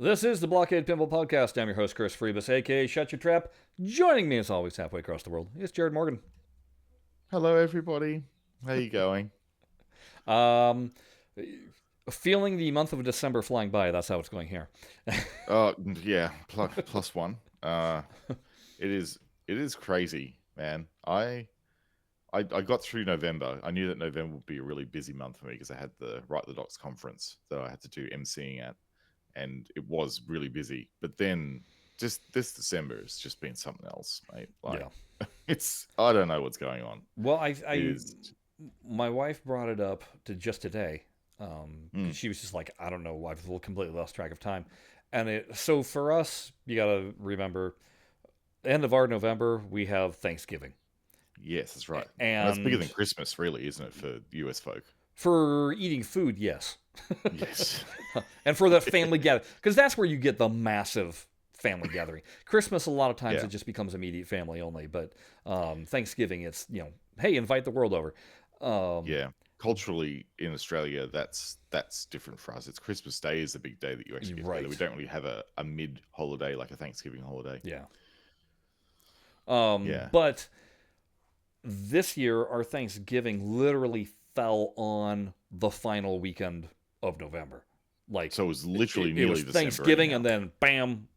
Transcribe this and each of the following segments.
This is the BlahCade Pinball Podcast. I'm your host, Chris Freebus, a.k.a. Shut Your Trap. Joining me, as always, halfway across the world, is Jared Morgan. Hello, everybody. How you going? Um, Feeling the month of December flying by. That's how it's going here. Yeah, plus one. It is crazy, man. I got through November. I knew that November would be a really busy month for me because I had the Write the Docs conference that I had to do emceeing at, and it was really busy. But then just this December has just been something else, mate. Like, I don't know what's going on. Well, my wife brought it up to just today. She was just like, I don't know, I've completely lost track of time. So for us, you got to remember, end of our November, we have Thanksgiving. Yes, that's right. And that's bigger than Christmas, really, isn't it, for US folk? For eating food, yes. Yes. And for the family gathering, because that's where you get the massive family gathering. Christmas, a lot of times, it just becomes immediate family only. But Thanksgiving, it's, hey, invite the world over. Yeah. Culturally, in Australia, that's different for us. It's Christmas Day is the big day that you actually get together. We don't really have a mid-holiday like a Thanksgiving holiday. Yeah. But this year, our Thanksgiving literally fell on the final weekend of November. So it was literally nearly December. Thanksgiving, and then bam,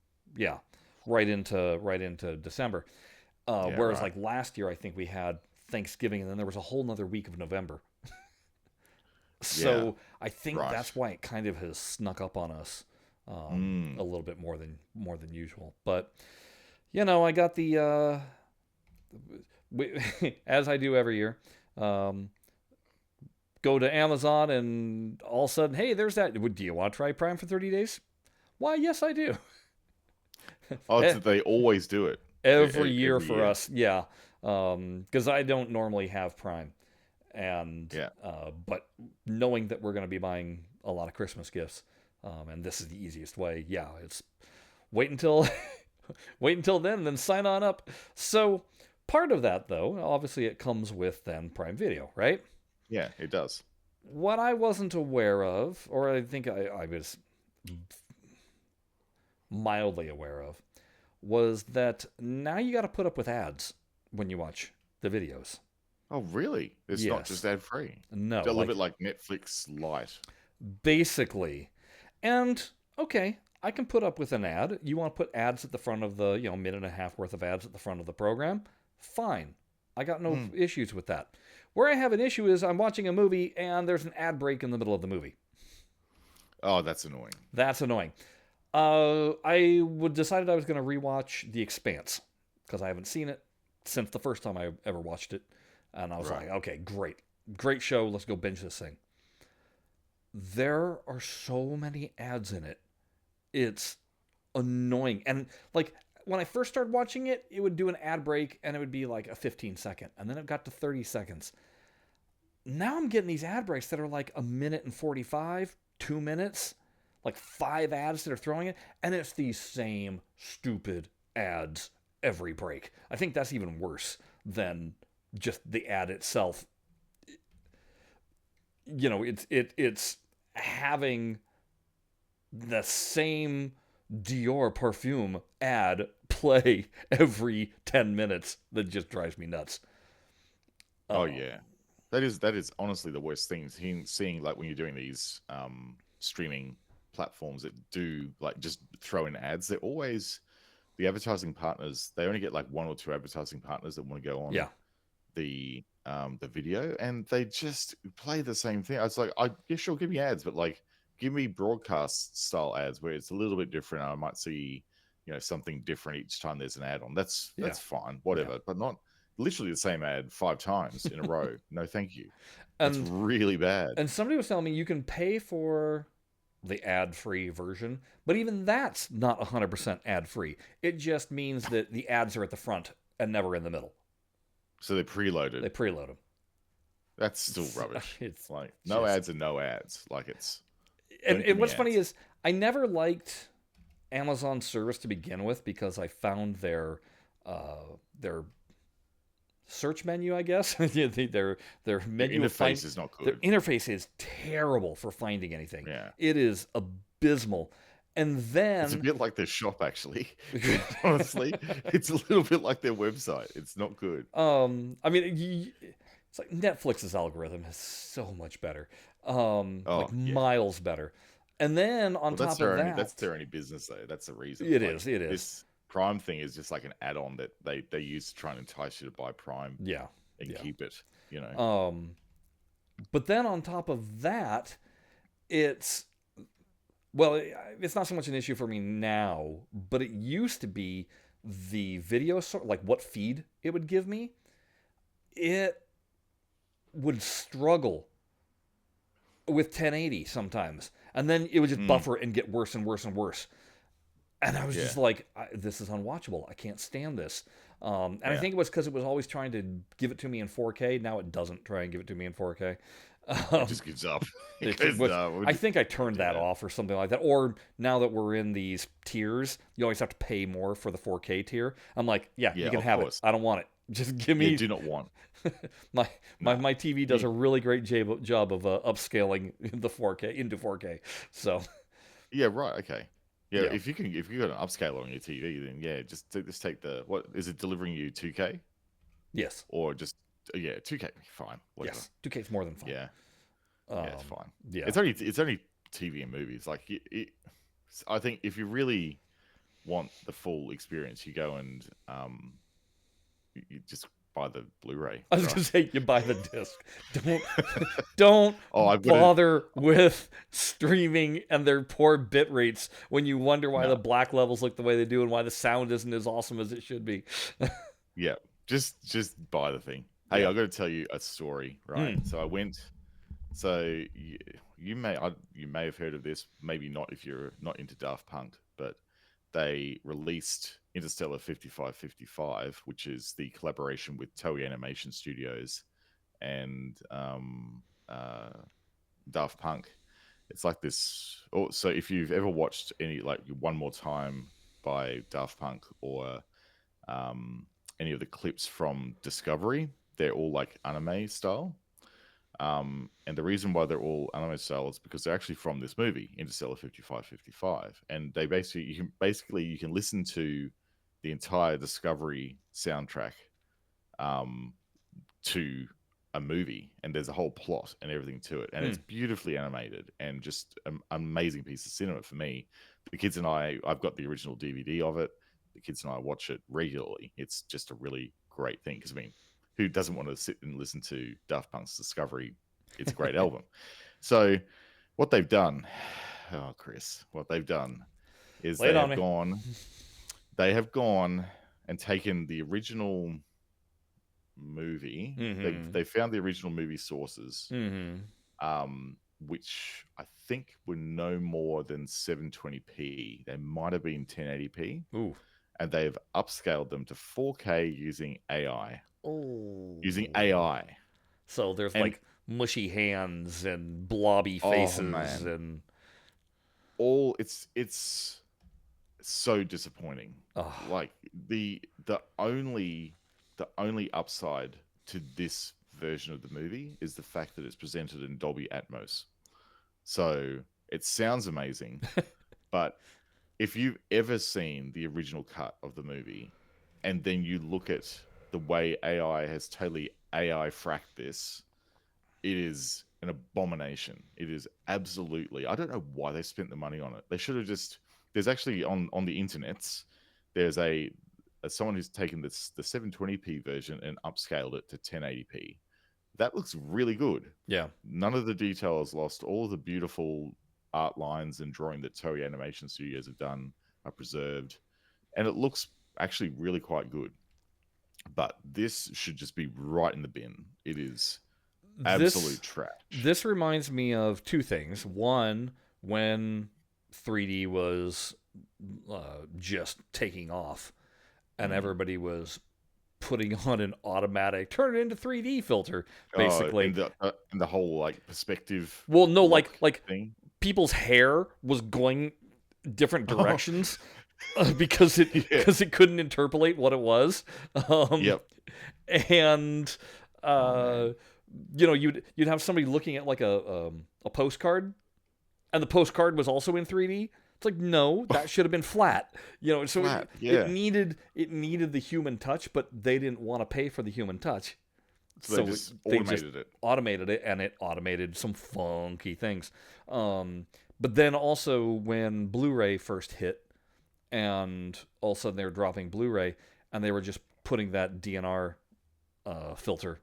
right into December. Whereas like last year, I think we had Thanksgiving, and then there was a whole nother week of November. So I think that's why it kind of has snuck up on us a little bit more than usual. But I got the as I do every year. Go to Amazon and all of a sudden, hey, there's that. Do you want to try Prime for 30 days? Why, yes, I do. They always do it. Every year for us, yeah. Because I don't normally have Prime. And but knowing that we're going to be buying a lot of Christmas gifts, and this is the easiest way, it's wait until then sign on up. So part of that, though, obviously it comes with then Prime Video, right? Yeah, it does. What I wasn't aware of, or I think I was mildly aware of, was that now you got to put up with ads when you watch the videos. Oh, really? It's not just ad-free? No. A little bit like Netflix Lite. Basically. And, okay, I can put up with an ad. You want to put ads at the front of the, minute and a half worth of ads at the front of the program? Fine. I got no issues with that. Where I have an issue is I'm watching a movie and there's an ad break in the middle of the movie. Oh, that's annoying. That's annoying. I decided I was going to rewatch The Expanse because I haven't seen it since the first time I ever watched it. And I was like, okay, great show. Let's go binge this thing. There are so many ads in it. It's annoying. And like when I first started watching it, it would do an ad break and it would be like a 15-second. And then it got to 30 seconds. Now I'm getting these ad breaks that are like a minute and 45, 2 minutes, like 5 ads that are throwing it. And it's these same stupid ads every break. I think that's even worse than just the ad itself. It's having the same Dior perfume ad play every 10 minutes that just drives me nuts. Oh yeah, that is honestly the worst thing. Seeing like when you're doing these streaming platforms that do like just throw in ads, they're always the advertising partners. They only get like 1 or 2 advertising partners that want to go on the video, and they just play the same thing. I was like, sure, give me ads, but like give me broadcast style ads where it's a little bit different. I might see something different each time there's an ad on. That's fine, whatever, but not literally the same ad 5 times in a row. No, thank you. That's really bad. And somebody was telling me you can pay for the ad-free version, but even that's not 100% ad-free. It just means that the ads are at the front and never in the middle. So they're preloaded. They preload them. That's still rubbish. It's like no ads are no ads. Like it's. And what's funny is I never liked Amazon service to begin with because I found their search menu, I guess. their menu interface is not good. Their interface is terrible for finding anything. Yeah. It is abysmal. And It's a then, bit like their shop, actually. Honestly, it's a little bit like their website. It's not good. I mean, it's like Netflix's algorithm is so much better, like Oh yeah. miles better. And then on Well, that's top their of only that's that, their only business though. That's the reason. it Like is, it is, this Prime thing is just like an add-on that they use to try and entice you to buy Prime yeah, and yeah. keep it. You know. But then on top of that, it's well, it's not so much an issue for me now, but it used to be the video sort like what feed it would give me. It would struggle with 1080 sometimes, and then it would just Mm, buffer and get worse and worse and worse. And I was yeah. just like, "This is unwatchable. I can't stand this." And I Yeah. think it was because it was always trying to give it to me in 4K. Now it doesn't try and give it to me in 4K. It Um, just gives up. It It, goes, which no, I think I we'll turned do that that. off or something like that. Or now that we're in these tiers, you always have to pay more for the 4K tier. I'm like, yeah, you Yeah, can of have it. course. I don't want it. Just give Yeah, me do not want. my Nah. my TV does a really great job of upscaling the 4K into 4K. So Yeah, right. Okay. Yeah, yeah, if you got an upscaler on your TV, then yeah, just take the what is it delivering you 2K yes, or just yeah 2K fine whatever. yes, 2K is more than fine. Yeah, yeah, it's fine. Yeah, It's only TV and movies. Like I think if you really want the full experience, you go and you just buy the Blu-ray, I was right? gonna say you buy the disc. Don't don't Oh, I've got it. bother with streaming and their poor bit rates when you wonder why the No, black levels look the way they do and why the sound isn't as awesome as it should be. yeah, just buy the thing. Hey, Yeah. I got to tell you a story, right? Mm. So I went. So you may have heard of this, maybe not if you're not into Daft Punk, but they released Interstellar 5555, which is the collaboration with Toei Animation Studios and Daft Punk. It's like this. Oh, so if you've ever watched any like One More Time by Daft Punk or um, any of the clips from Discovery, they're all like anime style. And the reason why they're all anime style is because they're actually from this movie, Interstellar 5555. And they basically you can listen to the entire Discovery soundtrack to a movie, and there's a whole plot and everything to it, and it's Mm. beautifully animated and just an amazing piece of cinema for me. The kids and I've got the original DVD of it. The kids and I watch it regularly. It's just a really great thing because I mean, who doesn't want to sit and listen to Daft Punk's Discovery? It's a great album. So what they've done, oh Chris, what they've done is Lay it on me. they have gone and taken the original movie. Mm-hmm. They found the original movie sources, Mm-hmm. which I think were no more than 720p. They might have been 1080p, Ooh. and they've upscaled them to 4K using AI. Oh. Using AI, So there's and like mushy hands and blobby oh faces man, and all it's so disappointing. oh. Like the only upside to this version of the movie is the fact that it's presented in Dolby Atmos. So it sounds amazing, but if you've ever seen the original cut of the movie and then you look at the way AI has totally AI fracked this, it is an abomination. It is absolutely. I don't know why they spent the money on it. They should have just. There's actually on the internets. There's a someone who's taken the 720p version and upscaled it to 1080p. That looks really good. Yeah. None of the detail is lost. All of the beautiful art lines and drawing that Toei Animation Studios have done are preserved, and it looks actually really quite good. But this should just be right in the bin. It is absolute This trash. this reminds me of two things. One, when 3D was just taking off, and Mm. everybody was putting on an automatic turn it into 3D filter, Oh, basically. and the whole like perspective Well, no, lock like thing. people's hair was going different Oh, directions because it yeah. couldn't interpolate what it was. Um, Yep. and Oh man. you'd have somebody looking at like a postcard, and the postcard was also in 3D. It's like, no, that should have been flat. So Flat, it yeah. needed the human touch, but they didn't want to pay for the human touch. So they just automated it. Automated it, and it automated some funky things. But then also when Blu-ray first hit, and all of a sudden they were dropping Blu-ray, and they were just putting that DNR filter,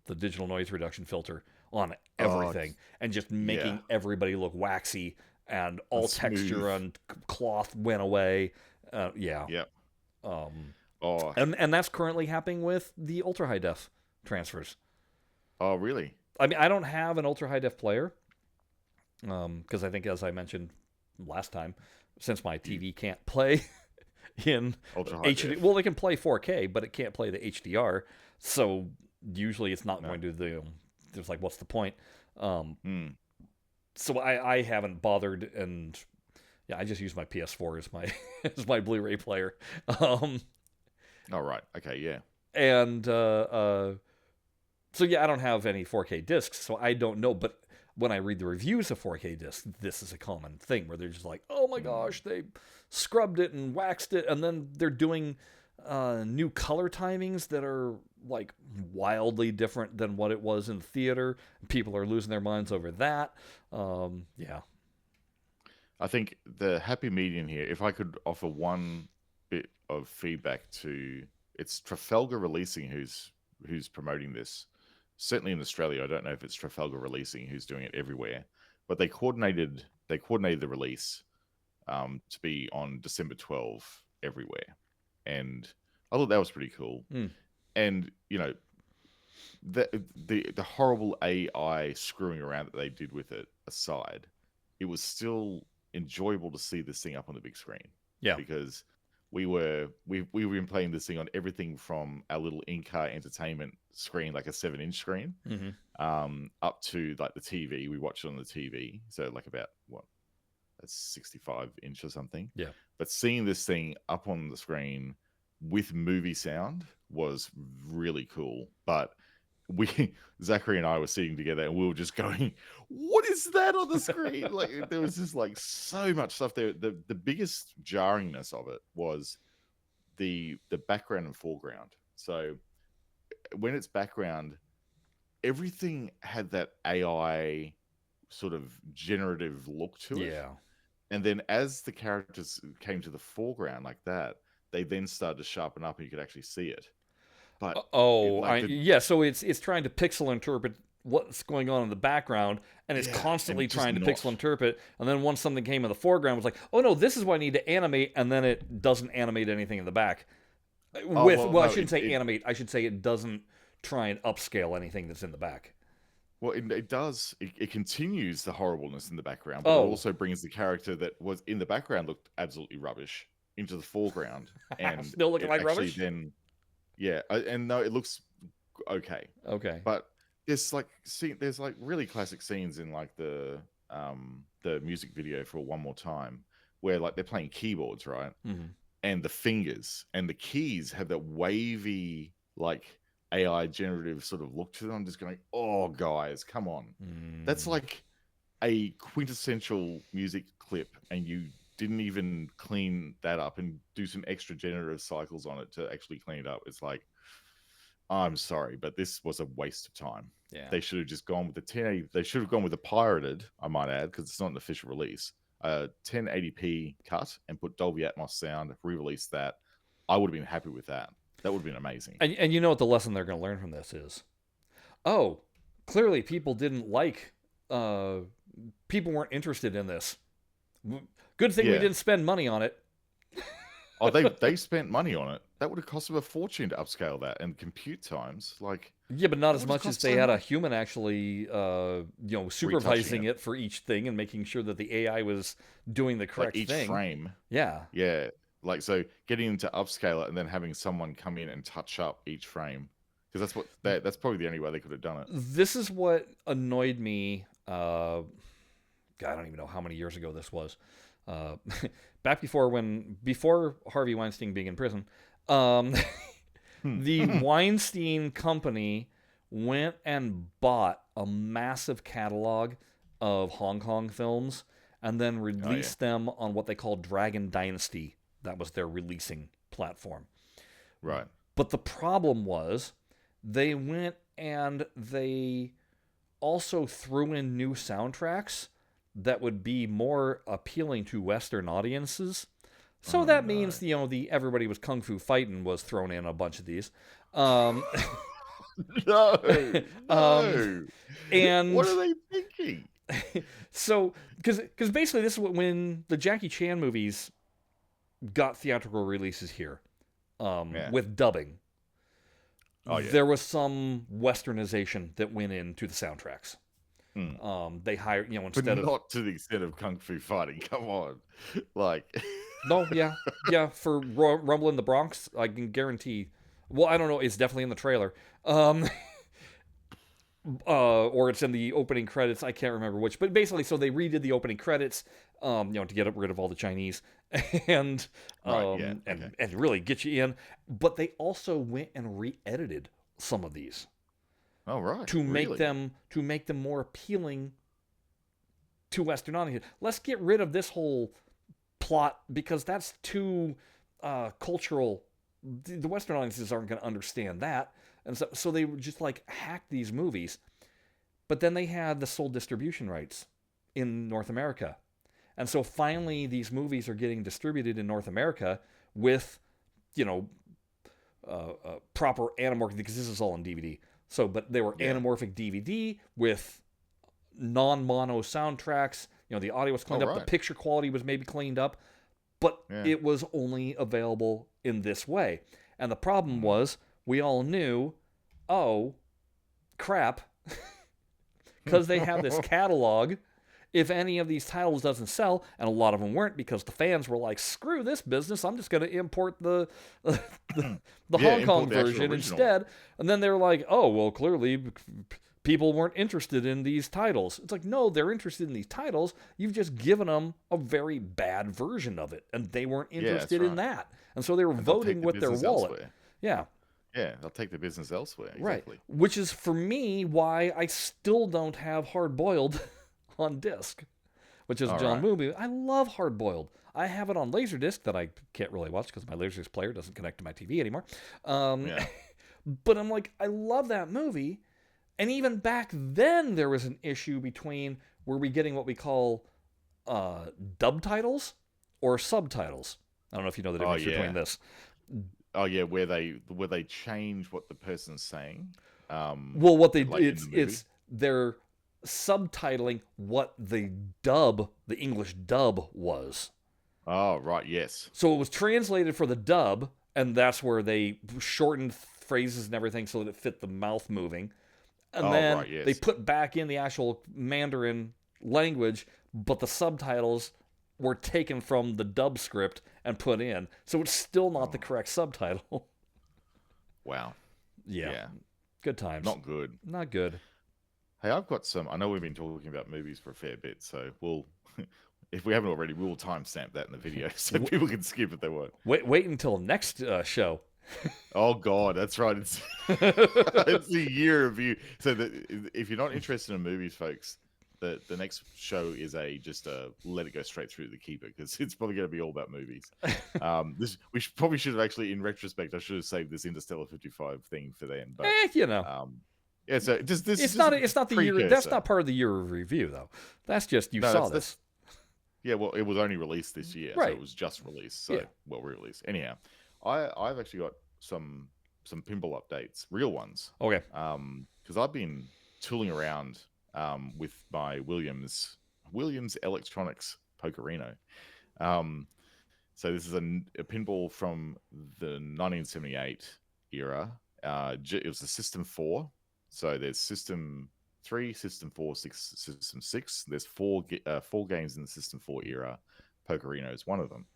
the digital noise reduction filter, on everything, and just making everybody look waxy, and all texture and cloth went away. Yeah. Yep. And that's currently happening with the ultra high def transfers. Oh, really? I mean, I don't have an ultra high def player, because I think, as I mentioned last time, since my TV can't play in ultra high HD, def. well, they can play 4K, but it can't play the HDR. So usually it's not going to the. There's like, what's the point? So I haven't bothered, and I just use my PS4 as my as my Blu-ray player. All right. Okay. Yeah. And so I don't have any 4K discs, so I don't know. But when I read the reviews of 4K discs, this is a common thing where they're just like, oh my gosh, they scrubbed it and waxed it, and then they're doing new color timings that are like wildly different than what it was in the theater. People are losing their minds over that. Yeah. I think the happy medium here, if I could offer one bit of feedback to, it's Trafalgar Releasing who's promoting this. Certainly in Australia, I don't know if it's Trafalgar Releasing who's doing it everywhere, but they coordinated the release to be on December 12 everywhere, and I thought that was pretty cool. And the horrible AI screwing around that they did with it aside, it was still enjoyable to see this thing up on the big screen. Yeah, because we've been playing this thing on everything from our little in-car entertainment screen, like a 7-inch screen, up to like the TV. We watch it on the TV, so like about a 65-inch or something. Yeah. But seeing this thing up on the screen with movie sound was really cool. But Zachary and I were sitting together and we were just going, what is that on the screen? Like, there was just like so much stuff there. The biggest jarringness of it was the background and foreground. So when it's background, everything had that AI sort of generative look to it. Yeah. And then as the characters came to the foreground like that, they then started to sharpen up and you could actually see it. But so it's trying to pixel interpret what's going on in the background, and it's constantly trying to pixel interpret, and then once something came in the foreground, it was like, oh no, this is what I need to animate, and then it doesn't animate anything in the back. I shouldn't say animate, I should say it doesn't try and upscale anything that's in the back. Well, it does. It continues the horribleness in the background, but it also brings the character that was in the background looked absolutely rubbish into the foreground, and still looking like rubbish. Then, and no, it looks okay. Okay, but there's like really classic scenes in like the music video for One More Time where like they're playing keyboards, right? And the fingers and the keys have that wavy like AI generative sort of look to them. I'm just going, oh guys, come on. That's like a quintessential music clip, and you didn't even clean that up and do some extra generative cycles on it to actually clean it up. It's like, I'm sorry, but this was a waste of time. Yeah. They should have just gone with the 1080. They should have gone with the pirated, I might add, because it's not an official release, 1080p cut, and put Dolby Atmos sound, re-release that. I would have been happy with that. That would have been amazing. And you know what the lesson they're going to learn from this is? Oh, clearly people didn't like, people weren't interested in this. Good thing we didn't spend money on it. Oh, they spent money on it. That would have cost them a fortune to upscale that, and compute times. Like, yeah, but not as much as they had a human actually, supervising it for each thing and making sure that the AI was doing the correct each thing. Frame. Yeah. Yeah. Like, so getting them to upscale it and then having someone come in and touch up each frame, because that's probably the only way they could have done it. This is what annoyed me. God, I don't even know how many years ago this was. Back before Harvey Weinstein being in prison, the Weinstein Company went and bought a massive catalog of Hong Kong films, and then Oh yeah. released them on what they call Dragon Dynasty. That was their releasing platform. Right. But the problem was they went and they also threw in new soundtracks that would be more appealing to Western audiences. So Oh that no. means, the Everybody Was Kung Fu Fighting was thrown in a bunch of these. Um, No, um, no. What are and they thinking? so, because basically this is when the Jackie Chan movies got theatrical releases here, Yeah. with dubbing. Oh yeah. There was some westernization that went into the soundtracks. Hmm. They hired, But instead of not to the extent of Kung Fu Fighting. Come on. Like, no, yeah, for Rumble in the Bronx, I can guarantee. Well, I don't know. It's definitely in the trailer, or it's in the opening credits. I can't remember which, but basically, so they redid the opening credits, to get rid of all the Chinese, and right, yeah. Okay. and really get you in. But they also went and re-edited some of these Oh right. to make Really? them more appealing to Western audiences. Let's get rid of this whole plot because that's too cultural. The Western audiences aren't going to understand that, and so they would just like hack these movies. But then they had the sole distribution rights in North America, and so finally these movies are getting distributed in North America with, proper anamorphic, because this is all on DVD. So, but they were anamorphic DVD with non-mono soundtracks. The audio was cleaned up, the picture quality was maybe cleaned up, but it was only available in this way. And the problem was, we all knew, oh, crap, because they have this catalog. If any of these titles doesn't sell, and a lot of them weren't, because the fans were like, screw this business, I'm just going to import the Hong Kong version instead. And then they're like, oh, well, clearly people weren't interested in these titles. It's like, no, they're interested in these titles. You've just given them a very bad version of it, and they weren't interested in that. And so they were voting with their wallet. Elsewhere. Yeah. Yeah, they'll take the business elsewhere. Exactly. Right. Which is, for me, why I still don't have Hard Boiled on disc, which is John movie. I love Hard Boiled. I have it on Laserdisc that I can't really watch because my Laserdisc player doesn't connect to my TV anymore. But I'm like, I love that movie. And even back then, there was an issue between, were we getting what we call dub titles or subtitles? I don't know if you know the difference between this. Oh yeah, where they change what the person's saying. Well, what they it's they're subtitling what the English dub was. Oh right, yes. So it was translated for the dub, and that's where they shortened phrases and everything so that it fit the mouth moving. And then they put back in the actual Mandarin language, but the subtitles were taken from the dub script and put in. So it's still not the correct subtitle. Wow. Yeah. Good times. Not good. Not good. Hey, I've got some. I know we've been talking about movies for a fair bit, so we'll, if we haven't already, we'll timestamp that in the video so people can skip if they want. Wait until next show. Oh God, that's right. It's it's a year review. So if you're not interested in movies, folks, the next show is just let it go straight through the keeper, because it's probably going to be all about movies. Probably should have actually, in retrospect, I should have saved this Interstellar 55 thing for then. But yeah. So it's not the year. That's not part of the year of review, though. That's just saw this. Yeah, well, it was only released this year, so it was just released. So re-released. Anyhow, I've actually got some pinball updates, real ones. Okay. Because I've been tooling around with my Williams Electronics Pokerino. So this is a pinball from the 1978 era. It was the System 4. So there's System 3, System 4, System 6. There's four games in the System 4 era. Pokerino is one of them.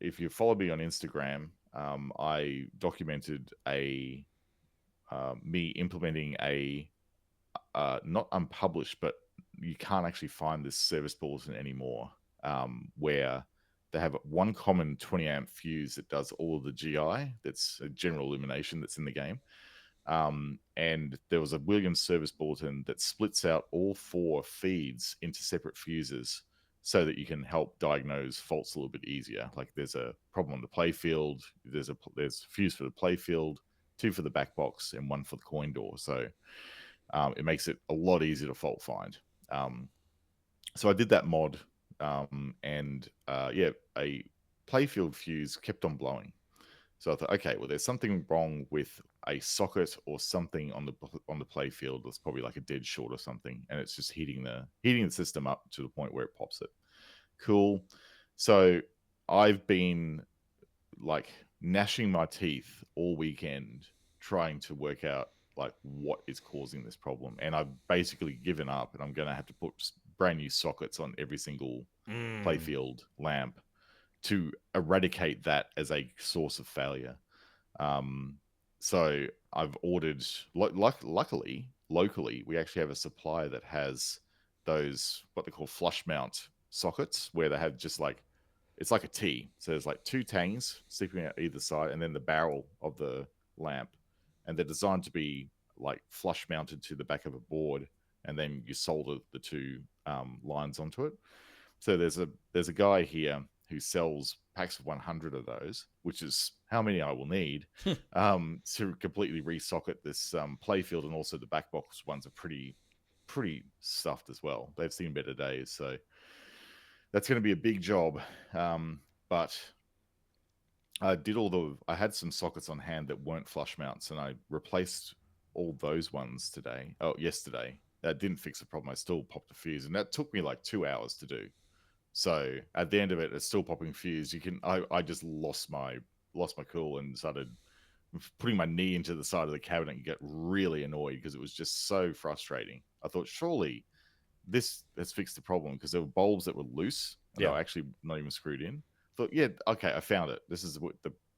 If you follow me on Instagram, I documented me implementing a not unpublished, but you can't actually find this service bulletin anymore, where they have one common 20 amp fuse that does all of the GI, that's a general illumination that's in the game. And there was a Williams service bulletin that splits out all 4 feeds into separate fuses so that you can help diagnose faults a little bit easier. Like there's a problem on the play field, there's a fuse for the play field, 2 for the back box, and 1 for the coin door. So it makes it a lot easier to fault find. So I did that mod, and a playfield fuse kept on blowing. So I thought, okay, well, there's something wrong with a socket or something on the playfield. That's probably like a dead short or something, and it's just heating the system up to the point where it pops it. Cool. So I've been like gnashing my teeth all weekend trying to work out like what is causing this problem, and I've basically given up, and I'm going to have to put brand new sockets on every single playfield lamp to eradicate that as a source of failure. So I've ordered, luckily, locally, we actually have a supplier that has those, what they call flush mount sockets, where they have just like, it's like a T. So there's like 2 tangs sticking out either side, and then the barrel of the lamp. And they're designed to be like flush mounted to the back of a board, and then you solder the 2 lines onto it. So there's a guy here who sells packs of 100 of those, which is how many I will need to completely resocket this playfield, and also the back box ones are pretty stuffed as well. They've seen better days, so that's going to be a big job. But I had some sockets on hand that weren't flush mounts, and I replaced all those ones yesterday. That didn't fix the problem. I still popped a fuse, and that took me like 2 hours to do. So at the end of it, it's still popping fuse. I just lost my cool and started putting my knee into the side of the cabinet and get really annoyed because it was just so frustrating. I thought, surely this has fixed the problem, because there were bulbs that were loose and they were actually not even screwed in. Thought, yeah, okay, I found it. This is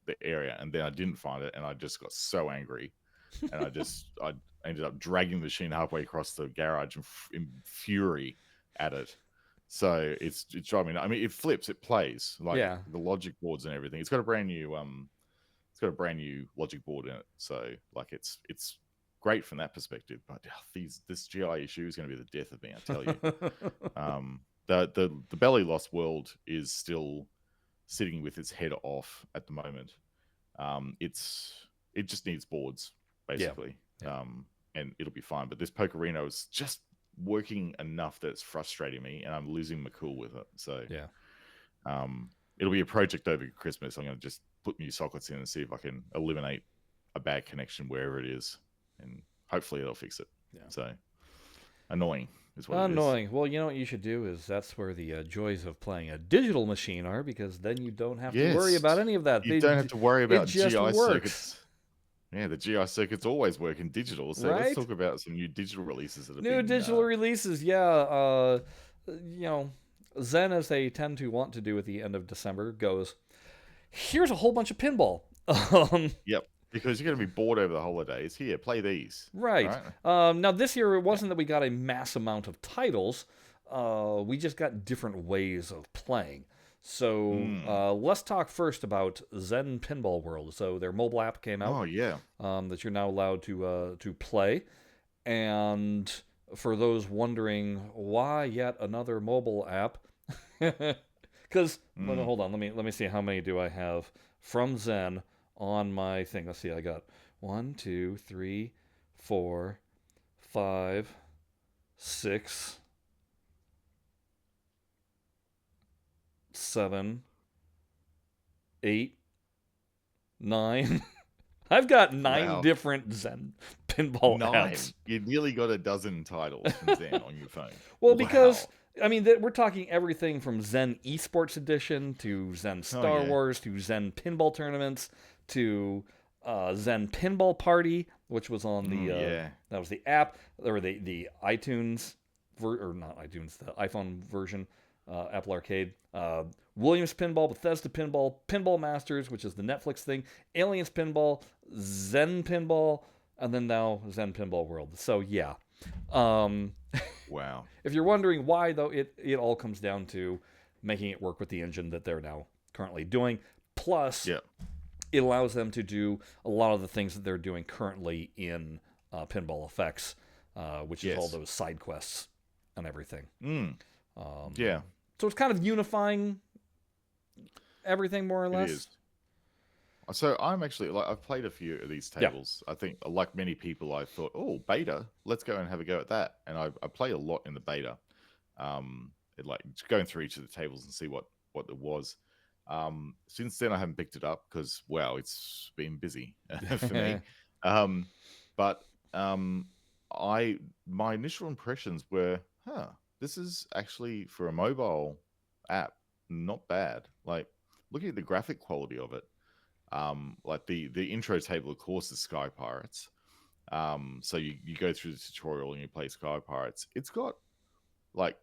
the area. And then I didn't find it, and I just got so angry. And I ended up dragging the machine halfway across the garage in fury at it. So it's driving. I mean, it flips, it plays like the logic boards and everything. It's got a brand new logic board in it. So like it's great from that perspective. But this GI issue is going to be the death of me, I tell you. The belly lost world is still sitting with its head off at the moment. It just needs boards basically, and it'll be fine. But this Pokerino is just working enough that it's frustrating me, and I'm losing my cool with it. So it'll be a project over Christmas. I'm going to just put new sockets in and see if I can eliminate a bad connection wherever it is, and hopefully it'll fix it. So annoying is what it is. Annoying. Well, you know what you should do is, that's where the joys of playing a digital machine are, because then you don't have to worry about any of that. You don't have to worry about GI circuits. Yeah, the GI circuits always work in digital. So let's talk about some new digital releases that have been... digital releases, you know, Zen, as they tend to want to do at the end of December, goes, here's a whole bunch of pinball. Yep, because you're going to be bored over the holidays. Here, play these. Right. Now, this year, it wasn't that we got a mass amount of titles. We just got different ways of playing. So let's talk first about Zen Pinball World. So their mobile app came out. Oh, yeah. That you're now allowed to play. And for those wondering why yet another mobile app, because hold on, let me see, how many do I have from Zen on my thing. Let's see, I got 1, 2, 3, 4, 5, 6, 7, 8, 9. I've got 9 different Zen pinball apps. You nearly got a dozen titles from Zen on your phone. Well, because I mean, we're talking everything from Zen Esports Edition to Zen Star Wars to Zen Pinball Tournaments to Zen Pinball Party, which was on the that was the app, or the iTunes or not iTunes, the iPhone version, Apple Arcade. Williams Pinball, Bethesda Pinball, Pinball Masters, which is the Netflix thing, Aliens Pinball, Zen Pinball, and then now Zen Pinball World. So yeah. Wow. If you're wondering why, though, it all comes down to making it work with the engine that they're now currently doing. Plus, it allows them to do a lot of the things that they're doing currently in Pinball FX, which is all Yes. those side quests and everything. Yeah, So it's kind of unifying everything more or it less. is. So I'm actually like I've played a few of these Yeah. tables. I think like many people, I thought, oh, beta, let's go and have a go at that. And I play a lot in the beta, like going through each of the tables and see what there was. Since then, I haven't picked it up because wow, it's been busy for me. Um, but I my initial impressions were, this is actually for a mobile app not bad. Like looking at the graphic quality of it. Like the intro table, of course, is Sky Pirates. So you go through the tutorial and you play Sky Pirates. It's got like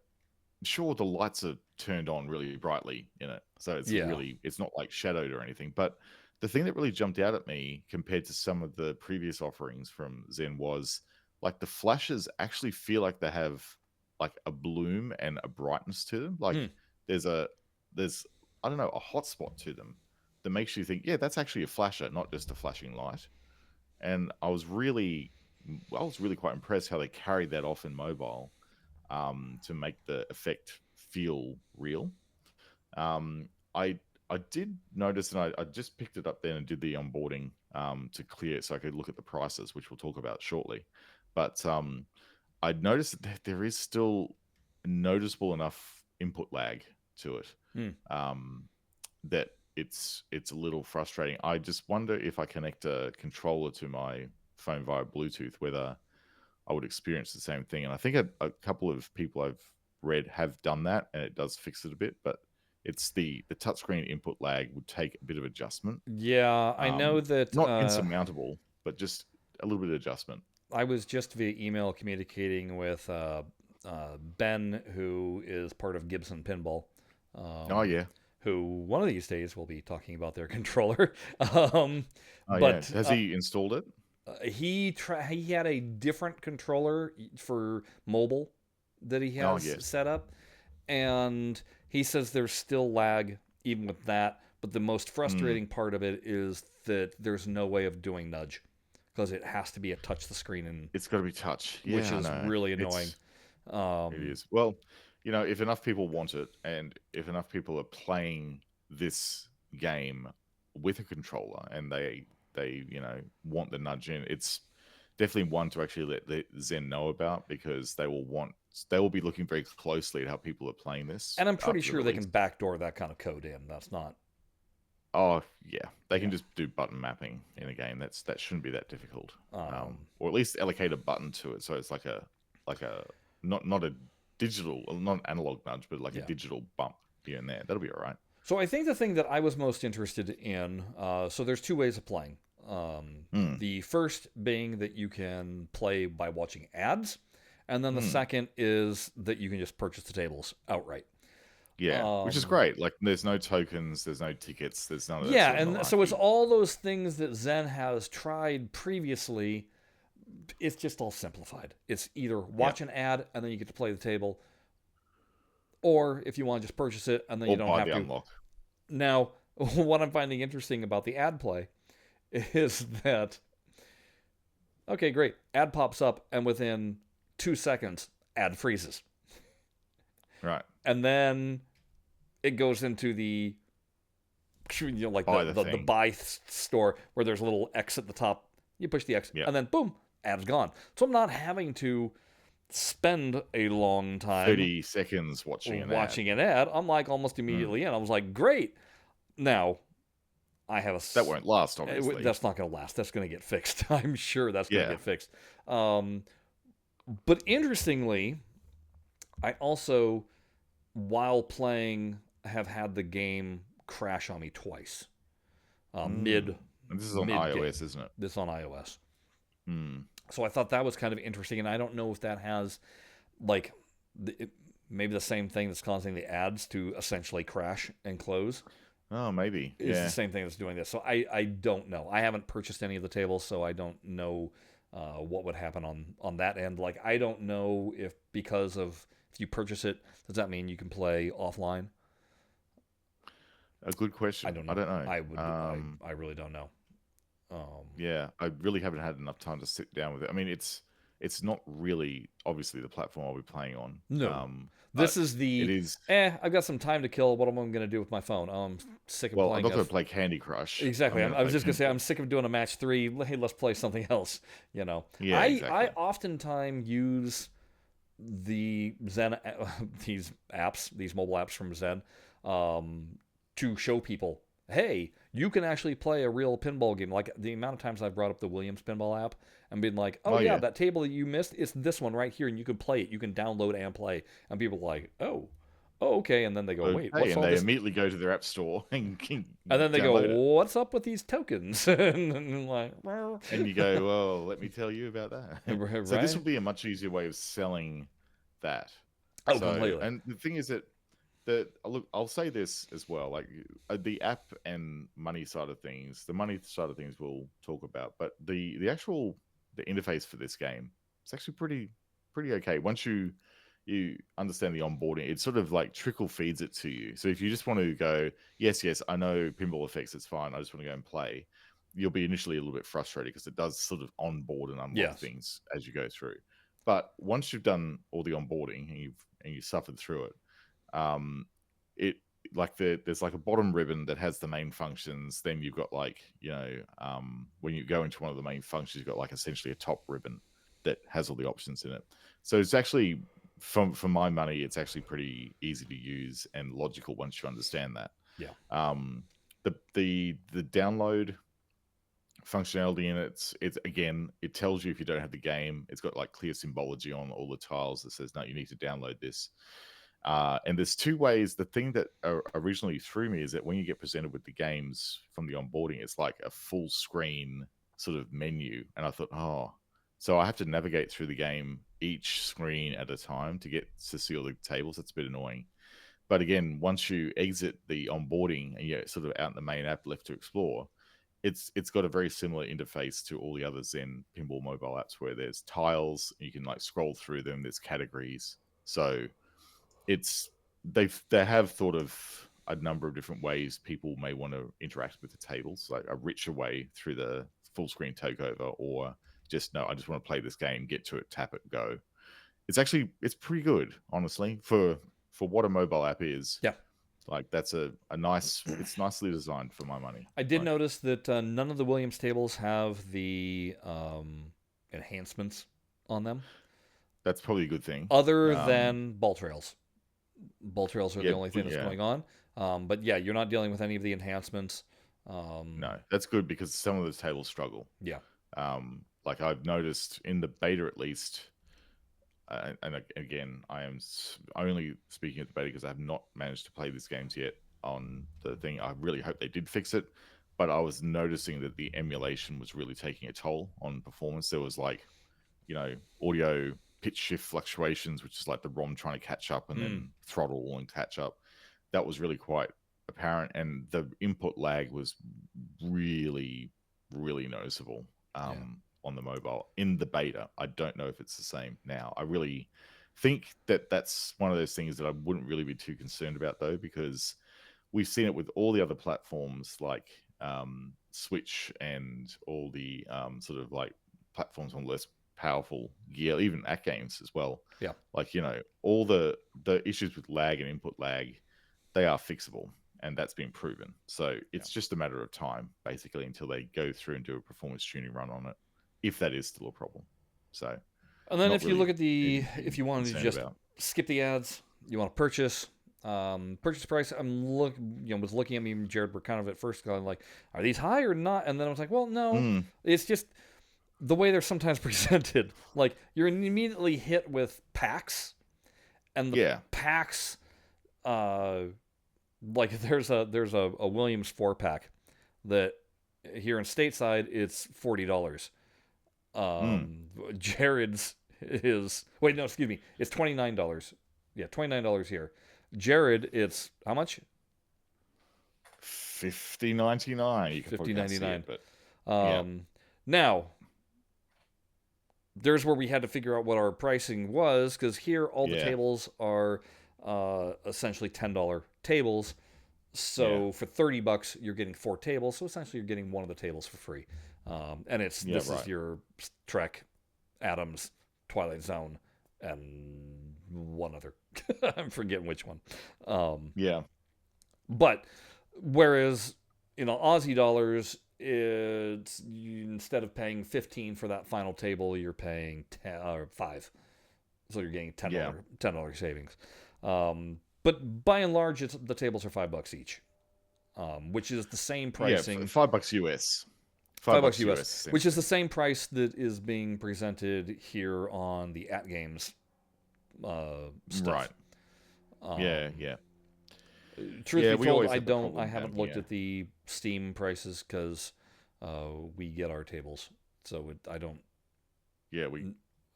sure the lights are turned on really brightly in it, so it's not like shadowed or anything. But the thing that really jumped out at me compared to some of the previous offerings from Zen was like the flashes actually feel like they have like a bloom and a brightness to them. Like there's I don't know, a hot spot to them that makes you think, yeah, that's actually a flasher, not just a flashing light. And I was really quite impressed how they carried that off in mobile to make the effect feel real. Um, I I did notice, and I just picked it up then and did the onboarding to clear it so I could look at the prices, which we'll talk about shortly. But I noticed that there is still noticeable enough input lag to it that it's a little frustrating. I just wonder if I connect a controller to my phone via Bluetooth, whether I would experience the same thing. And I think a couple of people I've read have done that, and it does fix it a bit. But it's the touchscreen input lag would take a bit of adjustment. Yeah, I know that. Not insurmountable, but just a little bit of adjustment. I was just via email communicating with Ben, who is part of Gibson Pinball. Oh yeah. Who one of these days will be talking about their controller. Oh But yeah. Has he installed it? he had a different controller for mobile that he has set up, and he says there's still lag even with that. But the most frustrating part of it is that there's no way of doing nudge because it has to be a touch the screen, and it's got to be touch, which is really annoying. It is. Well, you know, if enough people want it, and if enough people are playing this game with a controller, and they want the nudge in, it's definitely one to actually let the Zen know about, because they will be looking very closely at how people are playing this. And I'm pretty sure they can backdoor that kind of code in. That's not. Oh yeah, they can just do button mapping in a game. That shouldn't be that difficult, or at least allocate a button to it, so it's like a not a digital, not analog nudge, but like a digital bump here and there. That'll be all right. So I think the thing that I was most interested in, so there's two ways of playing. The first being that you can play by watching ads, and then the second is that you can just purchase the tables outright. Yeah, which is great. Like, there's no tokens, there's no tickets, there's none of that. Yeah, and so it's all those things that Zen has tried previously. It's just all simplified. It's either watch an ad and then you get to play the table, or if you want to just purchase it and then you don't have to unlock. Now, what I'm finding interesting about the ad play is that, okay, great, ad pops up and within 2 seconds, ad freezes. Right. And then it goes into the, like the buy store where there's a little X at the top. You push the X, and then boom, ad's gone. So I'm not having to spend a long time 30 seconds watching an ad. I'm like almost immediately in. I was like, great. Now I have that won't last, obviously. That's not going to last. That's going to get fixed. I'm sure that's going to get fixed. But interestingly, I also, while playing, have had the game crash on me twice. And this is on iOS, isn't it? This is on iOS. So I thought that was kind of interesting, and I don't know if that has, like, maybe the same thing that's causing the ads to essentially crash and close. Oh, maybe. It's the same thing that's doing this. So I don't know. I haven't purchased any of the tables, so I don't know what would happen on that end. Like, I don't know if because of, if you purchase it, does that mean you can play offline? A good I question. don't I know. don't know. I really don't know. Yeah, I really haven't had enough time to sit down with it. I mean, it's not really obviously the platform I'll be playing on. No. This But is it the, is. I've got some time to kill. What am I going to do with my phone? I'm sick of Well, I'm playing not going to play Candy Crush. I'm exactly. going to I was play just going to say, I'm pinball. sick of doing a match 3. Hey, let's play something else. You know, Yeah, I exactly. oftentimes use the Zen, these apps, these mobile apps from Zen, um, to show people, hey, you can actually play a real pinball game. Like the amount of times I've brought up the Williams pinball app and been like, oh Oh yeah, yeah. that table that you missed, it's this one right here, and you can play it. You can download and play. And people are like, oh, okay. And then they go, wait, Okay, what's and all they this? immediately go to their app store and can And then they go, download it. what's up with these tokens? And I'm like, well, And you go, well, let me tell you about that. So this right? will be a much easier way of selling that. Oh, So, completely. and the thing is that look, I'll say this as well, like the app and money side of things, the money side of things we'll talk about, but the actual the interface for this game, it's actually pretty okay. Once you understand the onboarding, it sort of like trickle feeds it to you. So if you just want to go, yes, I know Pinball FX, it's fine, I just want to go and play, you'll be initially a little bit frustrated because it does sort of onboard and unlock Yes. things as you go through. But once you've done all the onboarding and you've suffered through it, it like there's like a bottom ribbon that has the main functions. Then you've got like when you go into one of the main functions, you've got like essentially a top ribbon that has all the options in it. So it's actually for my money, it's actually pretty easy to use and logical once you understand that. Yeah. The download functionality in it's again, it tells you if you don't have the game. It's got like clear symbology on all the tiles that says no, you need to download this. And there's two ways. The thing that originally threw me is that when you get presented with the games from the onboarding, it's like a full screen sort of menu. And I thought, oh, so I have to navigate through the game each screen at a time to get to see all the tables. That's a bit annoying. But again, once you exit the onboarding and you're sort of out in the main app left to explore, it's got a very similar interface to all the other Zen pinball mobile apps where there's tiles, you can like scroll through them, there's categories. So it's they have thought of a number of different ways people may want to interact with the tables, like a richer way through the full screen takeover, or just no, I just want to play this game, get to it, tap it, go. It's pretty good, honestly, for what a mobile app is. Yeah. Like that's a nice, it's nicely designed for my money. I did Like notice that none of the Williams tables have the enhancements on them, that's probably a good thing. other than ball trails. Ball trails are the Yeah, only thing that's yeah. going on. But yeah, you're not dealing with any of the enhancements. No, that's good because some of those tables struggle. Yeah. Like I've noticed in the beta at least, and again, I am only speaking of the beta because I have not managed to play these games yet on the thing. I really hope they did fix it, but I was noticing that the emulation was really taking a toll on performance. There was like, audio pitch shift fluctuations, which is like the ROM trying to catch up and then throttle and catch up. That was really quite apparent, and the input lag was really, really noticeable. On the mobile in the beta. I don't know if it's the same now. I really think that that's one of those things that I wouldn't really be too concerned about though, because we've seen it with all the other platforms like Switch and all the sort of like platforms on less powerful gear, even AtGames as well. Yeah. Like, all the issues with lag and input lag, they are fixable. And that's been proven. So it's just a matter of time, basically, until they go through and do a performance tuning run on it, if that is still a problem. So, And then not if you really look at if you wanted to just about. skip the ads, you want to purchase. Purchase price. Was looking at me and Jared were kind of at first going like, are these high or not? And then I was like, well, no, it's just the way they're sometimes presented. Like you're immediately hit with packs, and the packs, like there's a Williams 4-pack that here in stateside it's $40. Jared's is it's $29. Yeah, $29 here. Jared, it's how much? $50.99. You can probably not see it, but now there's where we had to figure out what our pricing was, because here all the tables are essentially $10 tables. Yeah. So for $30, you're getting 4 tables. So essentially, you're getting one of the tables for free. And Yeah. this is Right. your Trek, Adams, Twilight Zone, and one other. I'm forgetting which one. Um, Yeah. but whereas Aussie dollars, instead of paying 15 for that final table, you're paying 10 or 5. So you're getting Yeah. $10 savings. But by and large, the tables are $5 each, which is the same Yeah. pricing. $5 US. Five $5 bucks US, US which is the essentially. same price that is being presented here on the AtGames Right. stuff. Yeah. Um, Yeah. Truth Yeah. be We told, always have the I problem down haven't looked here. at the Steam prices because we get our tables, so Yeah. We.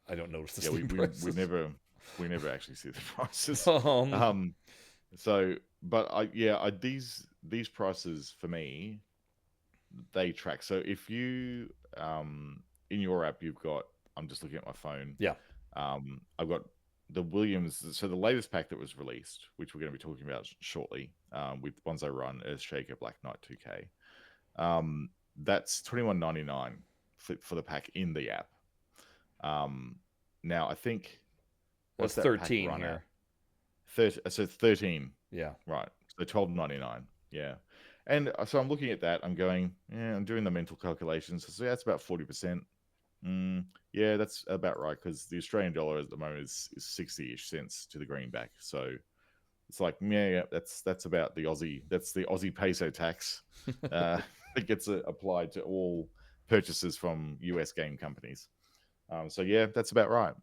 I don't notice the Yeah. Steam We prices. never. We never actually see the prices. um, Um. So, but these prices for me, they track. So if you in your app you've got, I'm just looking at my phone. yeah. I've got the Williams. So the latest pack that was released, which we're going to be talking about shortly, with Bonzo Run, Earthshaker, Black Knight 2K. That's $21.99 for the pack in the app. Now I think Well, what's it's that pack 13 run at? here. 30, so 13. Yeah. Right. So $12.99. Yeah. And so I'm looking at that. I'm going, yeah, I'm doing the mental calculations. So that's about 40%. Yeah, that's about right because the Australian dollar at the moment is 60-ish cents to the greenback. So it's like, yeah, that's about the Aussie. That's the Aussie peso tax that gets applied to all purchases from US game companies. So yeah, that's about right.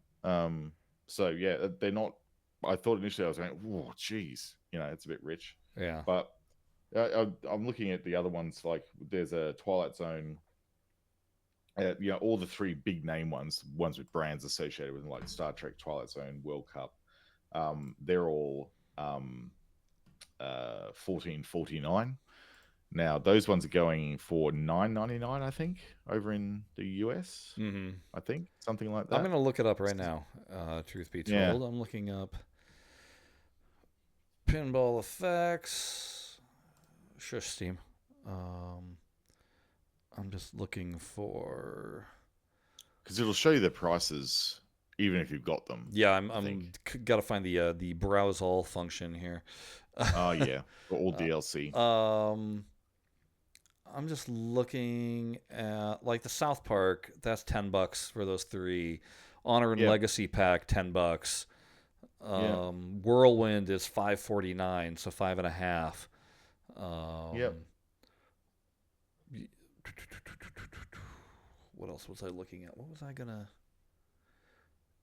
So yeah, they're not. I thought initially I was going, oh, geez, it's a bit rich, Yeah. but I'm looking at the other ones. Like there's a Twilight Zone. All the three big name ones with brands associated with them, like Star Trek, Twilight Zone, World Cup. They're all 14.49. Now those ones are going for $9.99, I think, over in the US. Mm-hmm. I think something like I'm that. gonna look it up right now. Truth be Yeah, told, I'm looking up Pinball FX. Sure, Steam. Um, I'm just looking for. because it'll show you the prices even if you've got them. Yeah, I think. gotta find the browse all function here. Oh yeah, for all DLC. um, I'm just looking at like the South Park. That's $10 for those three. Honor and Yeah, Legacy pack, $10. yeah, Whirlwind is $5.49, so 5.5. yeah. Um, what else was I looking at? What was I gonna?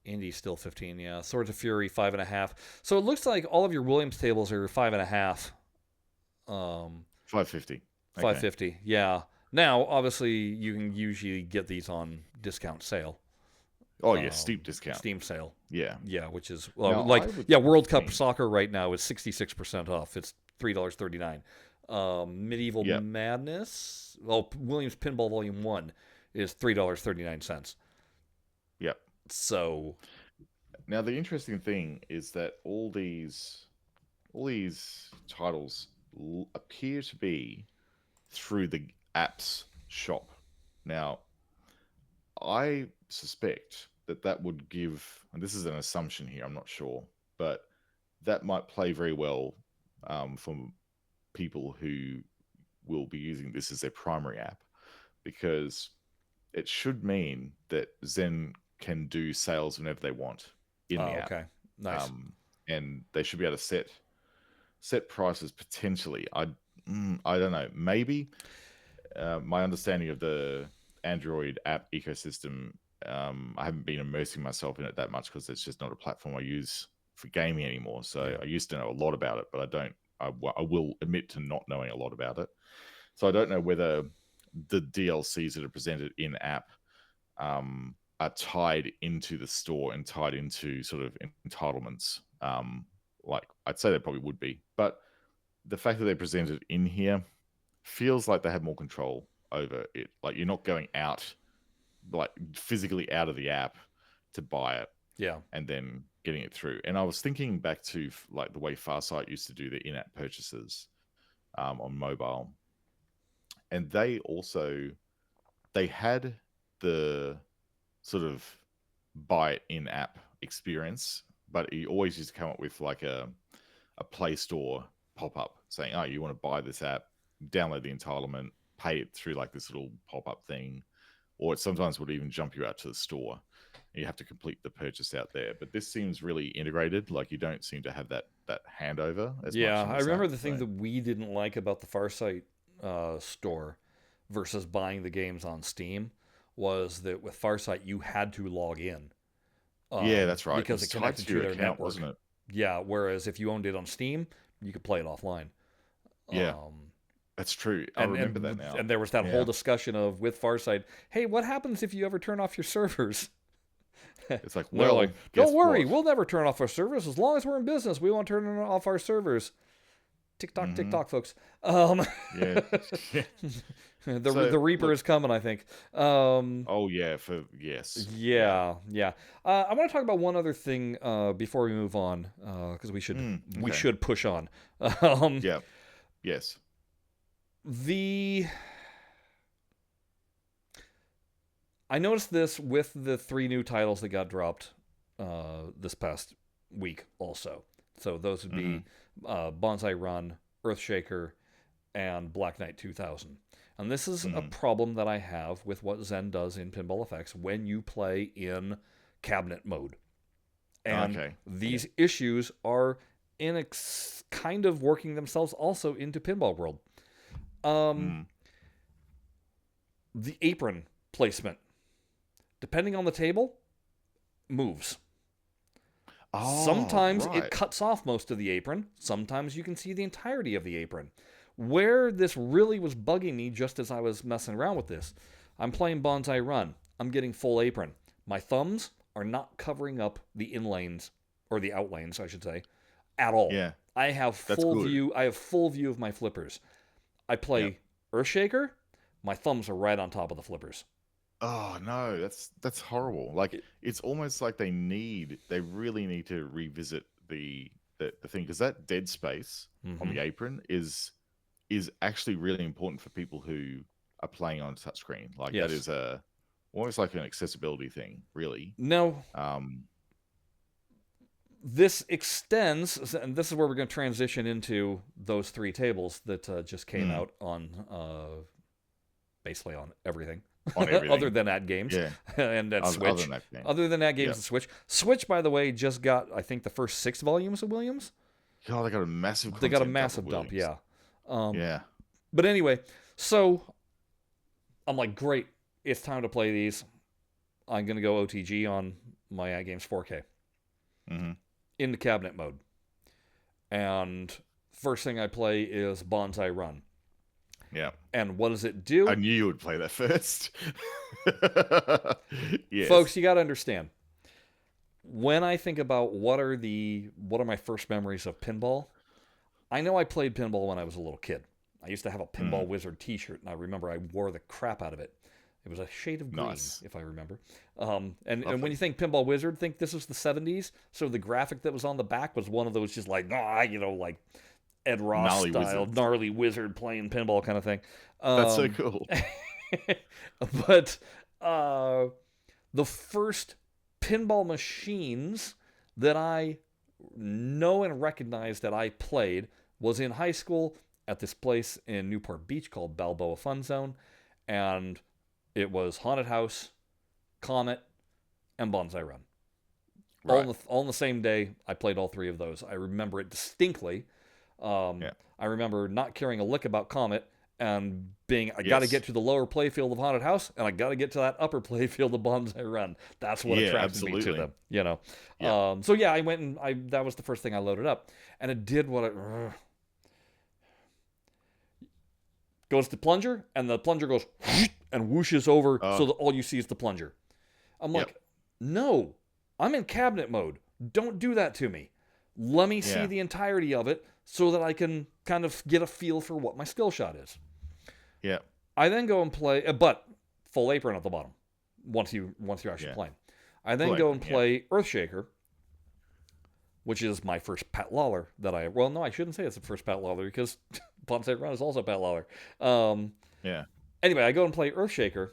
Indy's still 15. Yeah, Swords of Fury 5.5. So it looks like all of your Williams tables are 5.5. 550. Okay. 550. Yeah. Now, obviously, you can usually get these on discount sale. Oh yeah, steep discount. Steam sale. Yeah. Yeah, which is Now like I would World Cup think. soccer right now is 66% off. It's $3.39. Medieval Yeah, Madness. Well, Williams Pinball Volume 1 is $3.39. yeah. So, Now the interesting thing is that all these titles appear to be through the app's shop. Now I suspect that would give, and this is an assumption here, I'm not sure, but that might play very well for people who will be using this as their primary app because it should mean that Zen can do sales whenever they want in the oh, app, okay. Nice. um, and they should be able to set prices potentially. I don't know. Maybe my understanding of the Android app ecosystem, I haven't been immersing myself in it that much because it's just not a platform I use for gaming anymore. So Yeah. I used to know a lot about it, but I don't. I will admit to not knowing a lot about it. So I don't know whether the DLCs that are presented in app are tied into the store and tied into sort of entitlements. Like I'd say they probably would be, but the fact that they presented in here feels like they have more control over it. Like you're not going out, like physically out of the app to buy it Yeah. and then getting it through. And I was thinking back to like the way Farsight used to do the in-app purchases. on mobile, and they had the sort of buy it in-app experience, but he always used to come up with like a Play Store pop-up saying, "Oh, you want to buy this app? Download the entitlement, pay it through like this little pop-up thing," or it sometimes would even jump you out to the store. You have to complete the purchase out there. But this seems really integrated. Like you don't seem to have that handover as much. Yeah, In I this remember app, the thing that we didn't like about the Farsight store versus buying the games on Steam was that with Farsight you had to log in. Yeah, that's right. Because it tied connected to to your their account, network. wasn't it? Yeah, whereas if you owned it on Steam, you could play it offline. Yeah, that's true. I remember that now. And there was that whole discussion of with Farsight, hey, what happens if you ever turn off your servers? It's like, well, well, don't worry, we'll never turn off our servers as long as we're in business. We won't turn off our servers. TikTok, TikTok, folks. Yeah. The Reaper is coming, I think. Oh yeah, yes. Yeah. I want to talk about one other thing before we move on, because we should push on. Yeah. Yes. I noticed this with the 3 new titles that got dropped this past week also. So those would be Bonsai Run, Earthshaker, and Black Knight 2000. And this is a problem that I have with what Zen does in Pinball FX when you play in cabinet mode. And these issues are kind of working themselves also into Pinball World. The apron placement, depending on the table, moves. Sometimes it cuts off most of the apron. Sometimes you can see the entirety of the apron. Where this really was bugging me just as I was messing around with this, I'm playing Bonsai Run. I'm getting full apron. My thumbs are not covering up the inlanes, or the outlanes, I should say, at all. Yeah. I have full view. I have full view of my flippers. I play Earthshaker. My thumbs are right on top of the flippers. Oh no, that's horrible. Like it's almost like they really need to revisit the thing, because that dead space on the apron is actually really important for people who are playing on touchscreen. Like that is almost like an accessibility thing, really. No. This extends, and this is where we're going to transition into those 3 tables that just came out on basically on everything. Other than AtGames and Switch. Other than AtGames and Switch. Switch, by the way, just got, I think, the first 6 volumes of Williams. Oh, they got a massive dump, yeah. Yeah. But anyway, so I'm like, great, it's time to play these. I'm going to go OTG on my AtGames 4K. Into cabinet mode. And first thing I play is Bonsai Run. Yeah. And what does it do? I knew you would play that first. Yes. Folks, you got to understand. When I think about what are my first memories of pinball, I know I played pinball when I was a little kid. I used to have a Pinball Wizard t-shirt, and I remember I wore the crap out of it. It was a shade of green, if I remember. And when you think Pinball Wizard, think this was the 70s. So the graphic that was on the back was one of those just like, like Ed Ross style, gnarly wizard playing pinball kind of thing. That's so cool. But the first pinball machines that I know and recognize that I played was in high school at this place in Newport Beach called Balboa Fun Zone. And it was Haunted House, Comet, and Bonsai Run. Right. All on the same day, I played all 3 of those. I remember it distinctly. I remember not caring a lick about Comet and I got to get to the lower playfield of Haunted House, and I got to get to that upper playfield of Bonsai Run. That's what attracted me to them, So I went and that was the first thing I loaded up, and it did what it goes to plunger, and the plunger goes and whooshes over, so that all you see is the plunger. I'm like, no, I'm in cabinet mode. Don't do that to me. Let me see the entirety of it so that I can kind of get a feel for what my skill shot is. Yeah. I then go and play, but full apron at the bottom once you're actually playing. I then go and play Earthshaker. which is my first Pat Lawler that I. Well, no, I shouldn't say it's the first Pat Lawler because Palm State Run is also Pat Lawler. Um, Yeah. anyway, I go and play Earthshaker,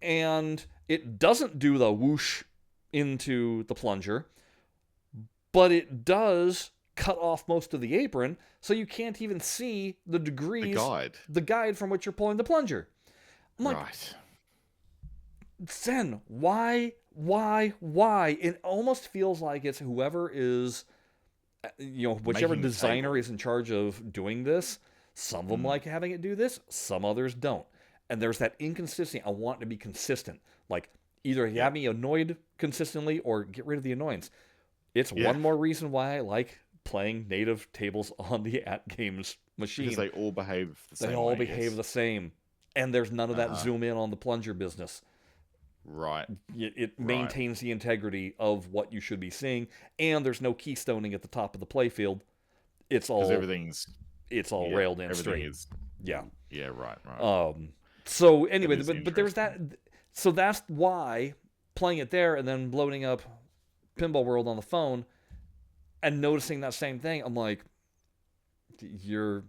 and it doesn't do the whoosh into the plunger, but it does cut off most of the apron, so you can't even see the degrees, the guide from which you're pulling the plunger. I'm like, right. Zen, why? It almost feels like it's whoever is, whichever Making the designer table. is in charge of doing this. Some of them like having it do this, some others don't. And there's that inconsistency. I want it to be consistent. Like, either have me annoyed consistently or get rid of the annoyance. It's one more reason why I like playing native tables on the AtGames machine. Because they all behave the same. They all behave the same. And there's none of that zoom in on the plunger business. Right. It maintains the integrity of what you should be seeing, and there's no keystoning at the top of the playfield. It's all railed in straight. Yeah. Yeah. Right. So anyway, but there's that. So that's why playing it there and then loading up Pinball World on the phone and noticing that same thing, I'm like, you're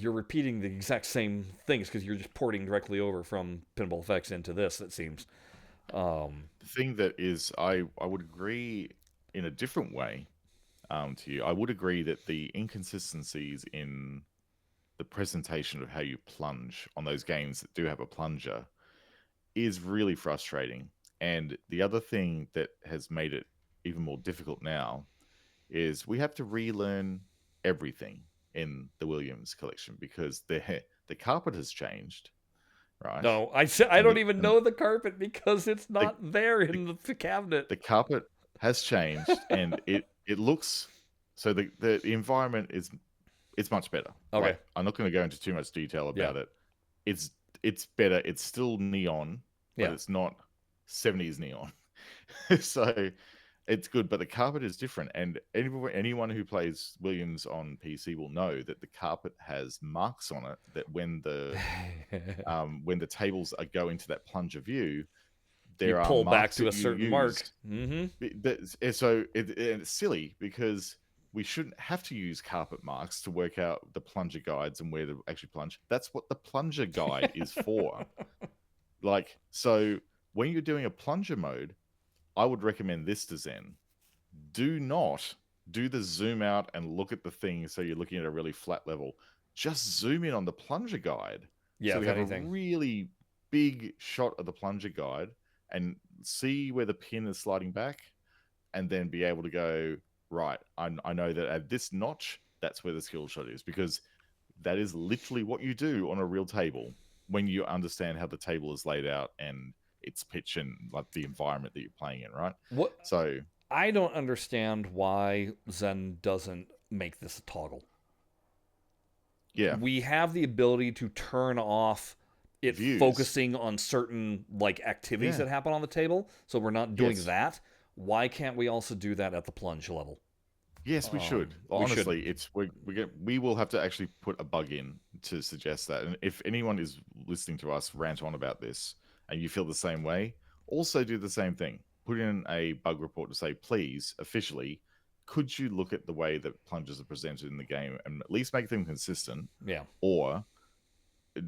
repeating the exact same things because you're just porting directly over from Pinball FX into this, it seems. The thing that is, I would agree in a different way to you. I would agree that the inconsistencies in the presentation of how you plunge on those games that do have a plunger is really frustrating. And the other thing that has made it even more difficult now is we have to relearn everything in the Williams collection because the carpet has changed, right? No, I don't even know the carpet because it's not there in the cabinet. The carpet has changed, and it looks so the environment is much better. Okay, like, I'm not going to go into too much detail about it. It's better. It's still neon, but it's not 70s neon. So it's good, but the carpet is different. And anyone who plays Williams on PC will know that the carpet has marks on it that when the tables go into that plunger view, there are pull marks back to a certain mark. Mm-hmm. So it's silly because we shouldn't have to use carpet marks to work out the plunger guides and where to actually plunge. That's what the plunger guide is for. Like, so when you're doing a plunger mode, I would recommend this to Zen. Do not do the zoom out and look at the thing so you're looking at a really flat level. Just zoom in on the plunger guide. Yeah, so we have a really big shot of the plunger guide and see where the pin is sliding back, and then be able to go, right, I know that at this notch, that's where the skill shot is, because that is literally what you do on a real table when you understand how the table is laid out and its pitch and like the environment that you're playing in, right? So I don't understand why Zen doesn't make this a toggle. Yeah, we have the ability to turn off it focusing on certain like activities that happen on the table, so we're not doing that. Why can't we also do that at the plunge level? Yes, we should. Honestly, we will have to actually put a bug in to suggest that. And if anyone is listening to us rant on about this and you feel the same way, also do the same thing. Put in a bug report to say, please, officially, could you look at the way that plungers are presented in the game and at least make them consistent? Yeah. Or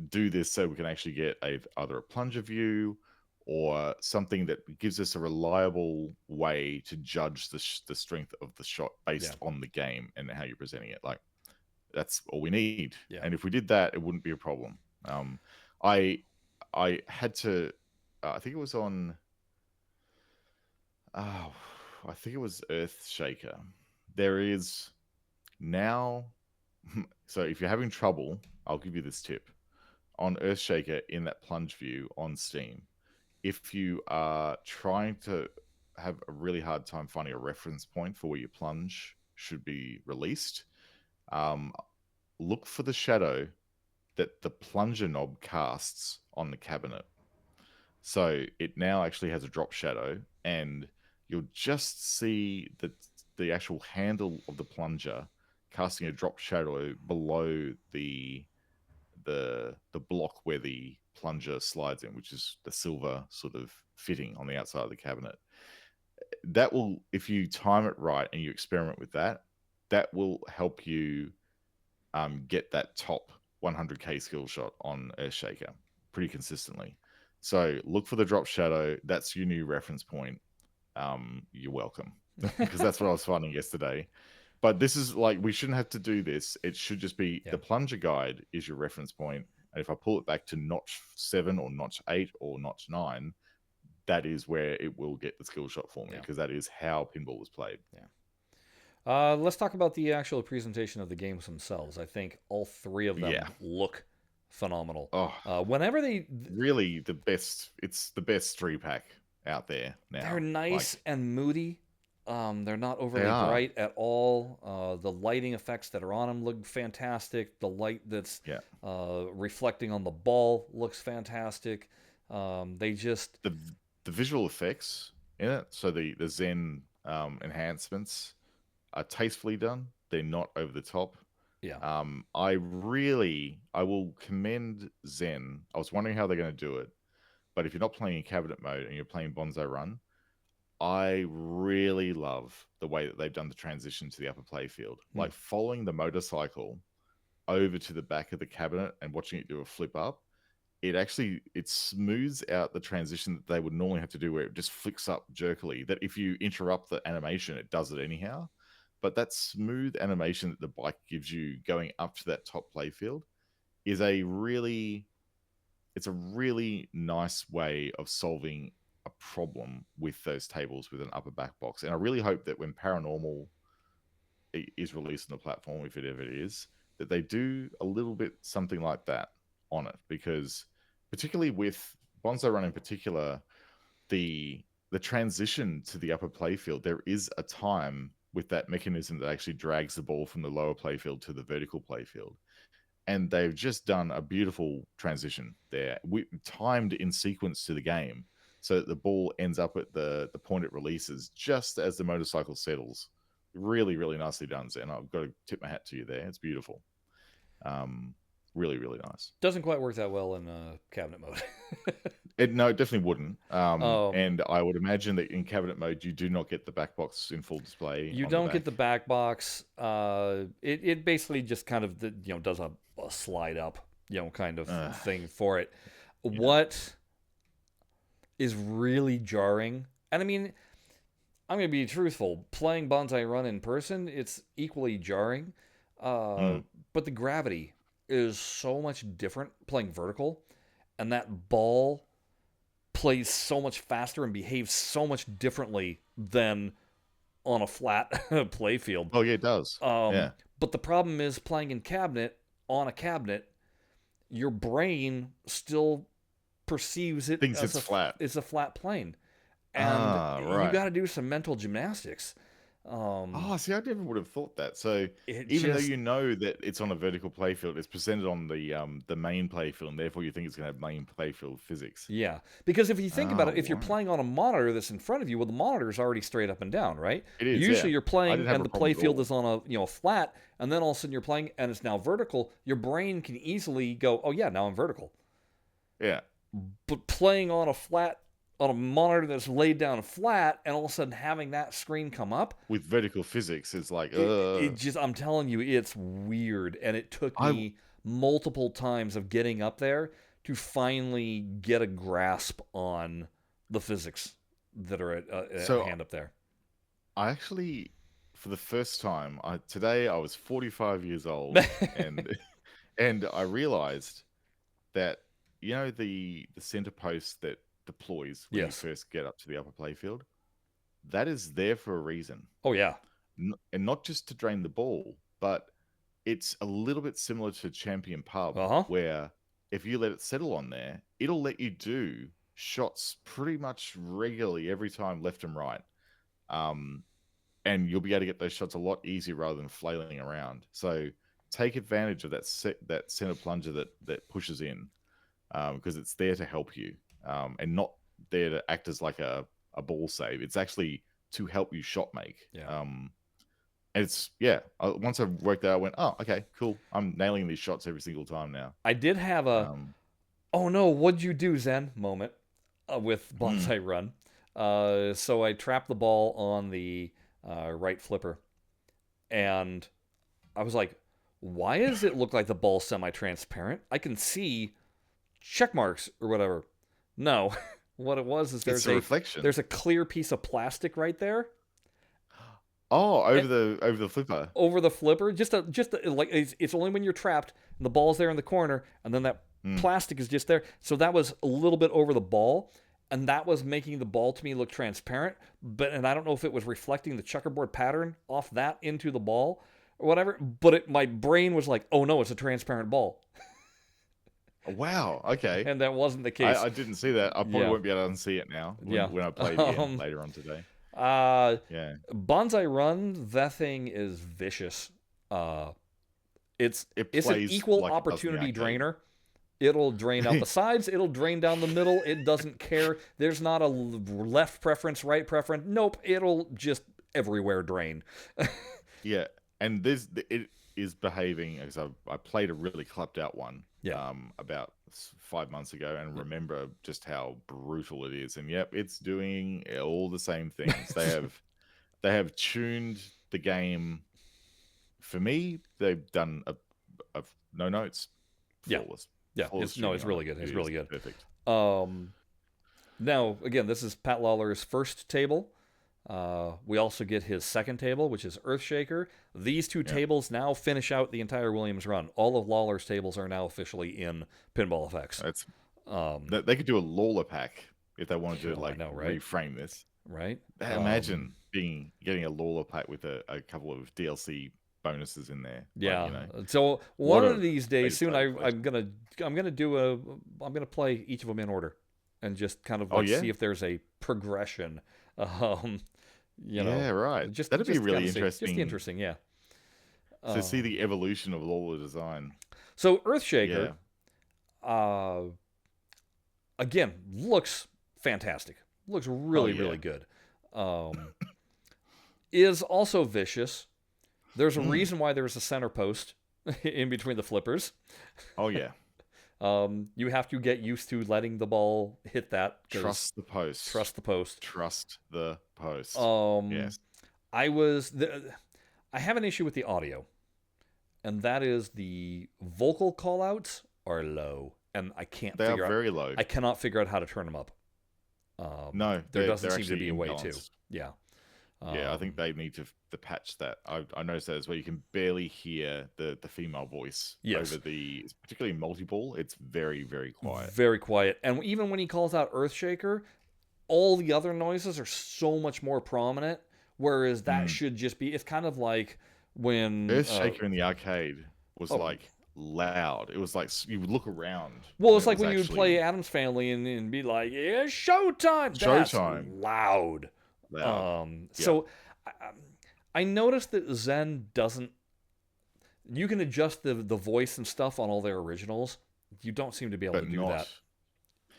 do this so we can actually get either a plunger view or something that gives us a reliable way to judge the strength of the shot based on the game and how you're presenting it. Like, that's all we need. Yeah. And if we did that, it wouldn't be a problem. I had to, I think it was on, I think it was Earthshaker. There is now, so if you're having trouble, I'll give you this tip. On Earthshaker in that plunge view on Steam, if you are trying to have a really hard time finding a reference point for where your plunge should be released, look for the shadow that the plunger knob casts on the cabinet. So it now actually has a drop shadow, and you'll just see the actual handle of the plunger casting a drop shadow below the block where the plunger slides in, which is the silver sort of fitting on the outside of the cabinet. that will, if you time it right and you experiment with that, that will help you get that top 100k skill shot on Earthshaker pretty consistently. So look for the drop shadow. That's your new reference point. You're welcome, because that's what I was finding yesterday. But this is like, we shouldn't have to do this. It should just be Yeah. the plunger guide is your reference point, and if I pull it back to notch 7 or notch 8 or notch 9, that is where it will get the skill shot for me, Yeah. because that is how pinball was played. Yeah. Let's talk about the actual presentation of the games themselves. I think all three of them Yeah. look phenomenal. Oh, Whenever really the best. It's the best 3-pack out there now. they're nice Like, and moody. They're not they overly are. bright at all. The lighting effects that are on them look fantastic. The light that's Yeah. reflecting on the ball looks fantastic. They just The visual effects in it, so the Zen enhancements are tastefully done. They're not over the top. yeah. I will commend Zen. I was wondering how they're going to do it, but if you're not playing in cabinet mode and you're playing Bonzo Run, I really love the way that they've done the transition to the upper playfield. Like following the motorcycle over to the back of the cabinet and watching it do a flip up, it smooths out the transition that they would normally have to do, where it just flicks up jerkily, that if you interrupt the animation, it does it anyhow. But that smooth animation that the bike gives you going up to that top playfield is it's a really nice way of solving a problem with those tables with an upper back box. And I really hope that when Paranormal is released on the platform, if it ever is, that they do a little bit something like that on it, because particularly with Bonzo Run in particular, the transition to the upper playfield, there is a time with that mechanism that actually drags the ball from the lower playfield to the vertical playfield. And they've just done a beautiful transition there, timed in sequence to the game, so that the ball ends up at the point it releases just as the motorcycle settles. Really, really nicely done, and I've got to tip my hat to you there. It's beautiful. Really, really nice. Doesn't quite work that well in cabinet mode. No, it definitely wouldn't. Um, And I would imagine that in cabinet mode, you do not get the back box in full display. You on don't the get the back box. It basically just kind of does a slide up kind of thing for it. Yeah. What is really jarring, and I mean, I'm gonna be truthful. Playing Bonsai Run in person, it's equally jarring. But the gravity is so much different playing vertical, and that ball plays so much faster and behaves so much differently than on a flat playfield. Oh yeah, it does. Yeah. But the problem is playing in cabinet on a cabinet, your brain still perceives it Thinks as it's flat. It's a flat plane, and right. you got to do some mental gymnastics. See, I never would have thought that. So even though you know that it's on a vertical playfield, it's presented on the main playfield, and therefore you think it's going to have main playfield physics. Yeah, because if you think about it, if you're playing on a monitor that's in front of you, well, the monitor is already straight up and down, right? It is. Usually yeah. you're playing and the playfield is on a flat, and then all of a sudden you're playing and it's now vertical. Your brain can easily go, oh yeah, now I'm vertical. Yeah. But playing on a flat, on a monitor that's laid down flat, and all of a sudden having that screen come up with vertical physics, it's like it just, I'm telling you, it's weird. And it took me multiple times of getting up there to finally get a grasp on the physics that are at hand up there. I actually, for the first time, today I was 45 years old, and I realized that the center post that deploys when you first get up to the upper playfield, that is there for a reason. Oh yeah. And not just to drain the ball, but it's a little bit similar to Champion Pub, where if you let it settle on there, it'll let you do shots pretty much regularly every time, left and right. And you'll be able to get those shots a lot easier rather than flailing around. So take advantage of that center plunger that pushes in, because it's there to help you. And not there to act as like a ball save. It's actually to help you shot make. Yeah. It's once I worked that out, I went, oh, okay, cool. I'm nailing these shots every single time now. I did have a oh no, what'd you do, Zen moment with Bonsai Run. So I trapped the ball on the right flipper, and I was like, why does it look like the ball's semi-transparent? I can see check marks or whatever. No, what it was is It's a reflection. there's a clear piece of plastic right there. Oh, over the flipper. Over the flipper, like it's only when you're trapped and the ball's there in the corner, and then that plastic is just there. So that was a little bit over the ball, and that was making the ball to me look transparent. And I don't know if it was reflecting the checkerboard pattern off that into the ball or whatever. But my brain was like, oh no, it's a transparent ball. Wow. Okay. And that wasn't the case. I didn't see that. I probably won't be able to unsee it now when I play it again later on today. Yeah. Bonsai Run, that thing is vicious. It's an equal like opportunity drainer. It'll drain out the sides. It'll drain down the middle. It doesn't care. There's not a left preference, right preference. Nope. It'll just everywhere drain. Yeah. And it is behaving as I played a really clapped out one about 5 months ago, and remember just how brutal it is. And yep, it's doing all the same things. They have tuned the game. For me, they've done a no notes flawless. Yeah, it's really good. It's really good. Perfect. Now again, this is Pat Lawler's first table. We also get his second table, which is Earthshaker. These two tables now finish out the entire Williams run. All of Lawler's tables are now officially in Pinball FX. They could do a Lawler pack if they wanted to reframe this. Right? Imagine getting a Lawler pack with a couple of DLC bonuses in there. Yeah. So one of these days soon, I'm gonna play each of them in order, and just kind of see if there's a progression. Right. That'd be really interesting. Just interesting, yeah. To see the evolution of Lawler design. So Earthshaker, again, looks fantastic. Looks really good. Is also vicious. There's a reason why there's a center post in between the flippers. Oh yeah. You have to get used to letting the ball hit that. Trust the post. Trust the post. Trust the post. Yes. I have an issue with the audio, and that is the vocal callouts are low, and I can't. They are very low. I cannot figure out how to turn them up. No, there doesn't seem to be a way to. Yeah. Yeah, I think they need to patch that. I noticed that as well. You can barely hear the female voice over particularly multi-ball. It's very, very quiet. Very quiet. And even when he calls out Earthshaker, all the other noises are so much more prominent, whereas that should just be... It's kind of like when... Earthshaker in the arcade was loud. It was like you would look around. Well, it's like when you would play Addams Family and be like, yeah, showtime! That's loud. So I noticed that Zen doesn't. You can adjust the voice and stuff on all their originals. You don't seem to be able to do that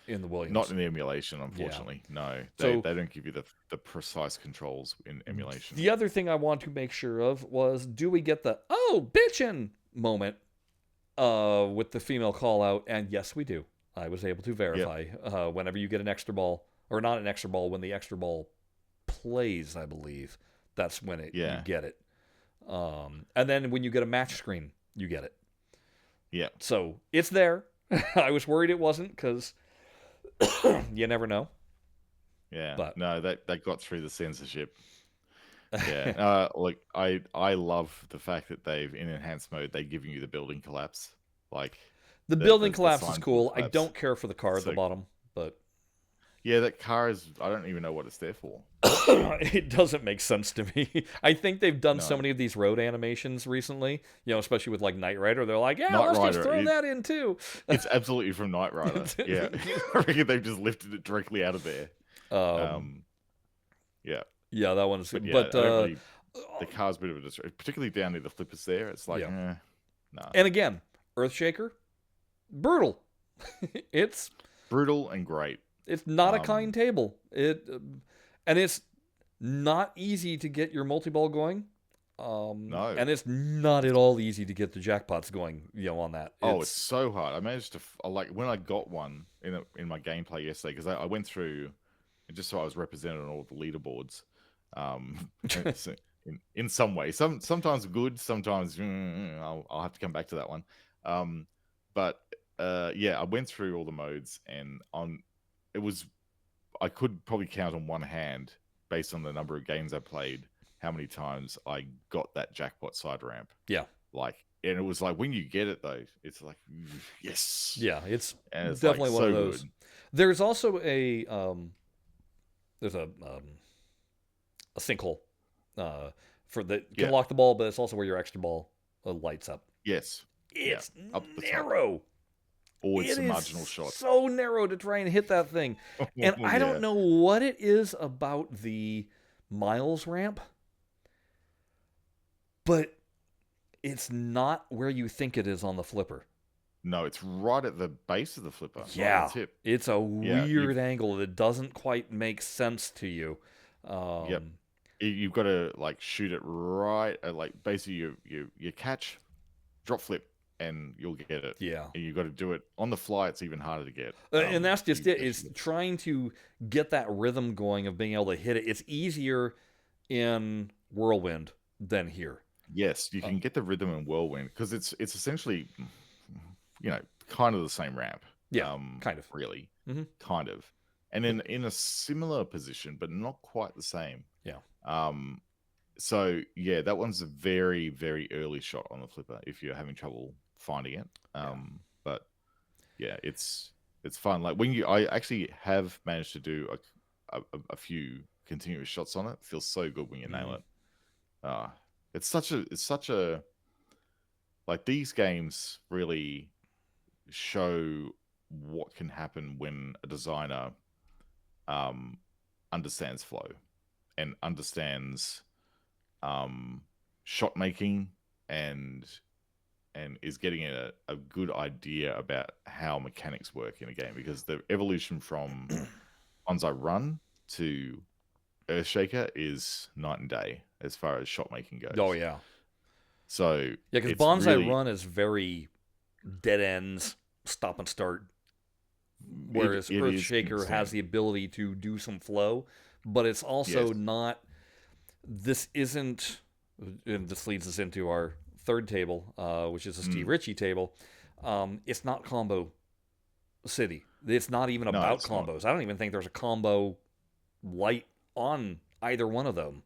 in the Williams. Not in the emulation, unfortunately. Yeah. No, they don't give you the precise controls in emulation. The other thing I want to make sure of was, do we get the bitchin' moment with the female call out? And yes, we do. I was able to verify. Whenever you get an extra ball, or not an extra ball, when the extra ball plays, I believe that's when you get it. And then when you get a match screen, you get it. Yeah. So it's there. I was worried it wasn't, because you never know. Yeah. But no, that got through the censorship. Yeah. Like I love the fact that they've, in enhanced mode, they're giving you the building collapse. Like the building collapse is cool. I don't care for the car at the bottom, but yeah, that car is... I don't even know what it's there for. It doesn't make sense to me. I think they've done so many of these road animations recently, especially with like Knight Rider. They're like, let's just throw that in too. It's absolutely from Knight Rider. Yeah. I reckon they've just lifted it directly out of there. Yeah. Yeah, that one's... But the car's a bit of a distraction, particularly down near the flippers there. It's like, no. And again, Earthshaker, brutal. It's... brutal and great. It's not a kind table. And it's not easy to get your multi-ball going. No. And it's not at all easy to get the jackpots going, on that. It's so hard. I managed to... when I got one in my gameplay yesterday, because I went through and just so I was represented on all the leaderboards. So in some way, sometimes good, sometimes I'll have to come back to that one. But yeah, I went through all the modes, and I could probably count on one hand, based on the number of games I played, how many times I got that jackpot side ramp. Yeah. Like, and it was like, when you get it though, it's like, yes. Yeah, it's like definitely one so of those. good. There's also there's a sinkhole for that you can lock the ball, but it's also where your extra ball lights up. Yes. It's up the narrow. Top. Always some is marginal shots. So narrow to try and hit that thing. And I don't know what it is about the Miles ramp, but it's not where you think it is on the flipper. No, it's right at the base of the flipper. Yeah, right the tip. It's a weird angle that doesn't quite make sense to you. Yep. You've got to like shoot it right at like basically you catch, drop flip, and you'll get it. Yeah. And you've got to do it on the fly. It's even harder to get. And that's just it. It's trying to get that rhythm going of being able to hit it. It's easier in Whirlwind than here. Yes, you can get the rhythm in Whirlwind because it's essentially, kind of the same ramp. Yeah, kind of. Really, kind of. And in a similar position, but not quite the same. Yeah. So yeah, that one's a very, very early shot on the flipper if you're having trouble finding it. But yeah, it's fun. Like I actually have managed to do a few continuous shots on it. It feels so good when you nail it. It's such a like, these games really show what can happen when a designer understands flow and understands shot making and is getting a good idea about how mechanics work in a game, because the evolution from Bonsai Run to Earthshaker is night and day as far as shot making goes. Oh yeah. So yeah, because Bonsai Run is very dead ends, stop and start, whereas Earthshaker has the ability to do some flow, but it's also not. This isn't, and this leads us into our third table, which is a Steve Ritchie table. It's not Combo City. It's not even about combos. I don't even think there's a combo light on either one of them.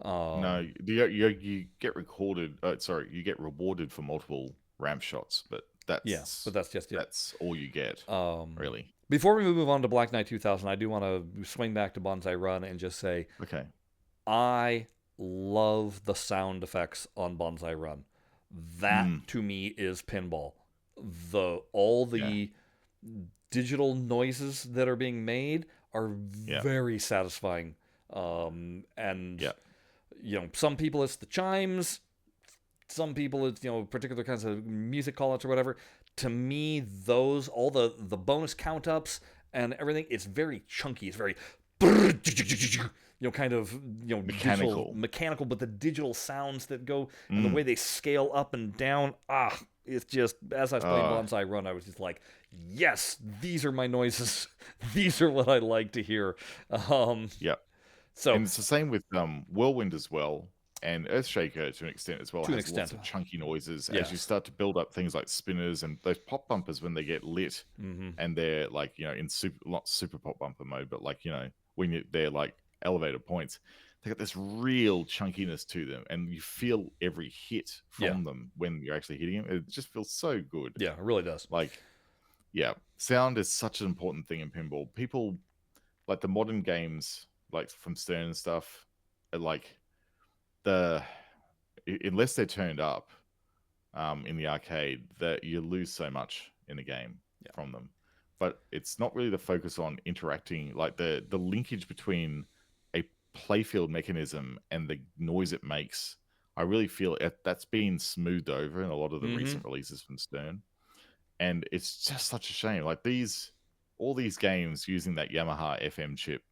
No, you get recorded. You get rewarded for multiple ramp shots, but that's just it. That's all you get, really. Before we move on to Black Knight 2000, I do want to swing back to Bonsai Run and just say, okay, I love the sound effects on Bonsai Run. That to me is pinball. All the digital noises that are being made are very satisfying. Some people it's the chimes, some people it's particular kinds of music call-outs or whatever. To me, those all the bonus count ups and everything, it's very chunky. It's very mechanical, but the digital sounds that go and the way they scale up and down, it's just, as I was playing Bonsai Run, I was just like, yes, these are my noises. These are what I like to hear. So, and it's the same with Whirlwind as well, and Earthshaker to an extent as well. Lots of chunky noises as you start to build up things like spinners and those pop bumpers when they get lit, and they're like in not super pop bumper mode, but like when they're like elevated points, they got this real chunkiness to them, and you feel every hit from them when you're actually hitting them. It just feels so good. Yeah, it really does. Like, sound is such an important thing in pinball. People like the modern games, like from Stern and stuff, like unless they're turned up in the arcade, that you lose so much in the game from them. But it's not really the focus on interacting, like the linkage between a playfield mechanism and the noise it makes. I really feel that's been smoothed over in a lot of the recent releases from Stern, and it's just such a shame. Like all these games using that Yamaha FM chip,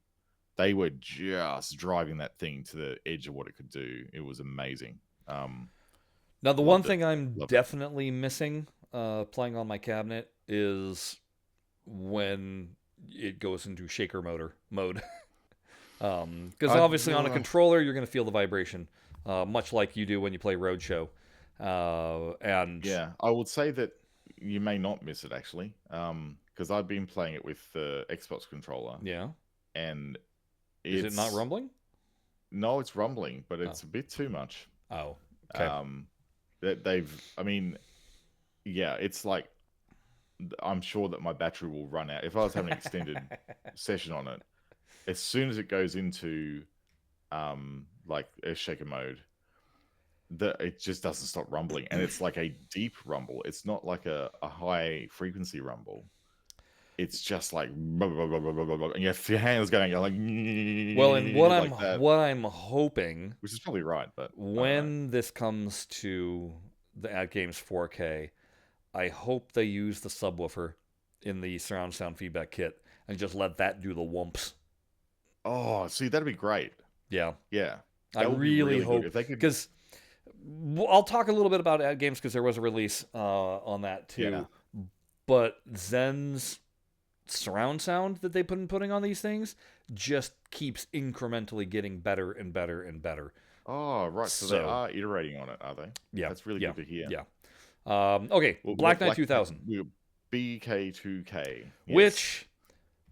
they were just driving that thing to the edge of what it could do. It was amazing. Now, the one thing I'm definitely missing playing on my cabinet is when it goes into shaker mode. Because obviously on a controller, you're going to feel the vibration, much like you do when you play Roadshow. And yeah, I would say that you may not miss it actually, because I've been playing it with the Xbox controller. Yeah. And is it not rumbling? No, it's rumbling, but it's a bit too much. Oh, okay. I mean, yeah, it's like, I'm sure that my battery will run out. If I was having an extended session on it, as soon as it goes into like Earth Shaker mode, it just doesn't stop rumbling. And it's like a deep rumble. It's not like a high frequency rumble. It's just like, and your hands going, you're like, well, and what I'm hoping, which is probably right, but when this comes to the AtGames 4K, I hope they use the subwoofer in the surround sound feedback kit and just let that do the whumps. Oh, see, that'd be great. Yeah, yeah. I really hope, if they could, because I'll talk a little bit about AtGames because there was a release on that too. Yeah. But Zen's surround sound that they've been putting on these things just keeps incrementally getting better and better and better. Oh, right. So they are iterating on it, are they? Yeah. That's really good to hear. Yeah. Okay, Black Knight 2000. BK2K. Yes. Which,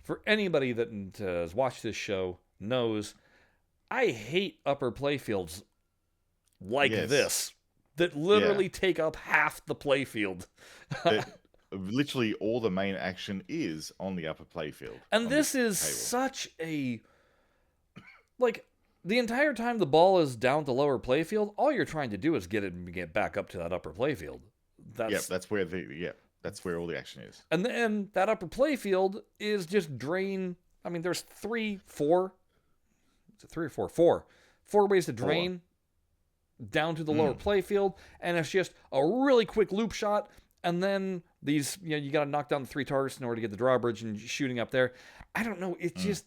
for anybody that has watched this show, knows I hate upper playfields like this that literally take up half the playfield. Literally all the main action is on the upper playfield. And this is such a... Like, the entire time the ball is down the lower playfield, all you're trying to do is get back up to that upper playfield. That's where that's where all the action is. And then that upper playfield is just drain. I mean, there's four ways to drain down to the lower playfield, and it's just a really quick loop shot. And then these, you got to knock down the 3 targets in order to get the drawbridge and shooting up there. I don't know. It's just,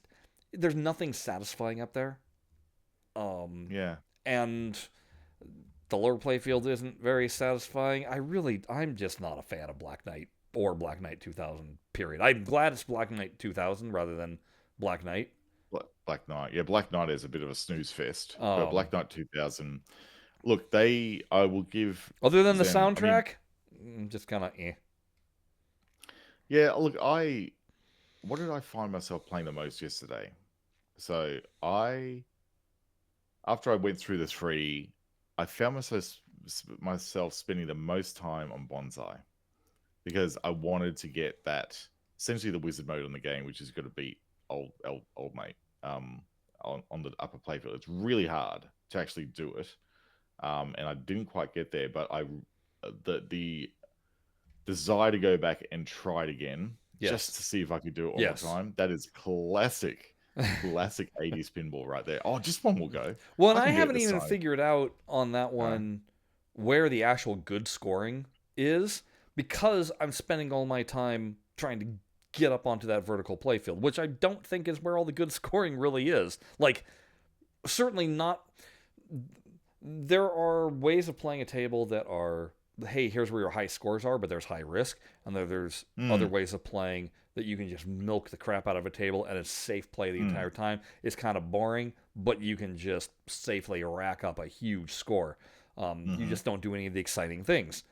there's nothing satisfying up there. And the lower playfield isn't very satisfying. I'm just not a fan of Black Knight or Black Knight 2000, period. I'm glad it's Black Knight 2000 rather than Black Knight. Black Knight. Yeah, Black Knight is a bit of a snooze fest. But Black Knight 2000, look, I will give... Other than the soundtrack, just kind of eh. Yeah, look, what did I find myself playing the most yesterday? So after I went through the 3, I found myself spending the most time on Bonsai because I wanted to get that, essentially the wizard mode on the game, which is going to beat old mate on the upper playfield. It's really hard to actually do it, and I didn't quite get there. But the desire to go back and try it again, just to see if I could do it one more time. That is classic 80s pinball right there. Oh, just one more go. Well, and I haven't even figured out on that one where the actual good scoring is, because I'm spending all my time trying to get up onto that vertical playfield, which I don't think is where all the good scoring really is. Like, certainly not. There are ways of playing a table that are, hey, here's where your high scores are, but there's high risk. And there's other ways of playing that you can just milk the crap out of a table and it's safe play the entire time. It's kind of boring, but you can just safely rack up a huge score. You just don't do any of the exciting things.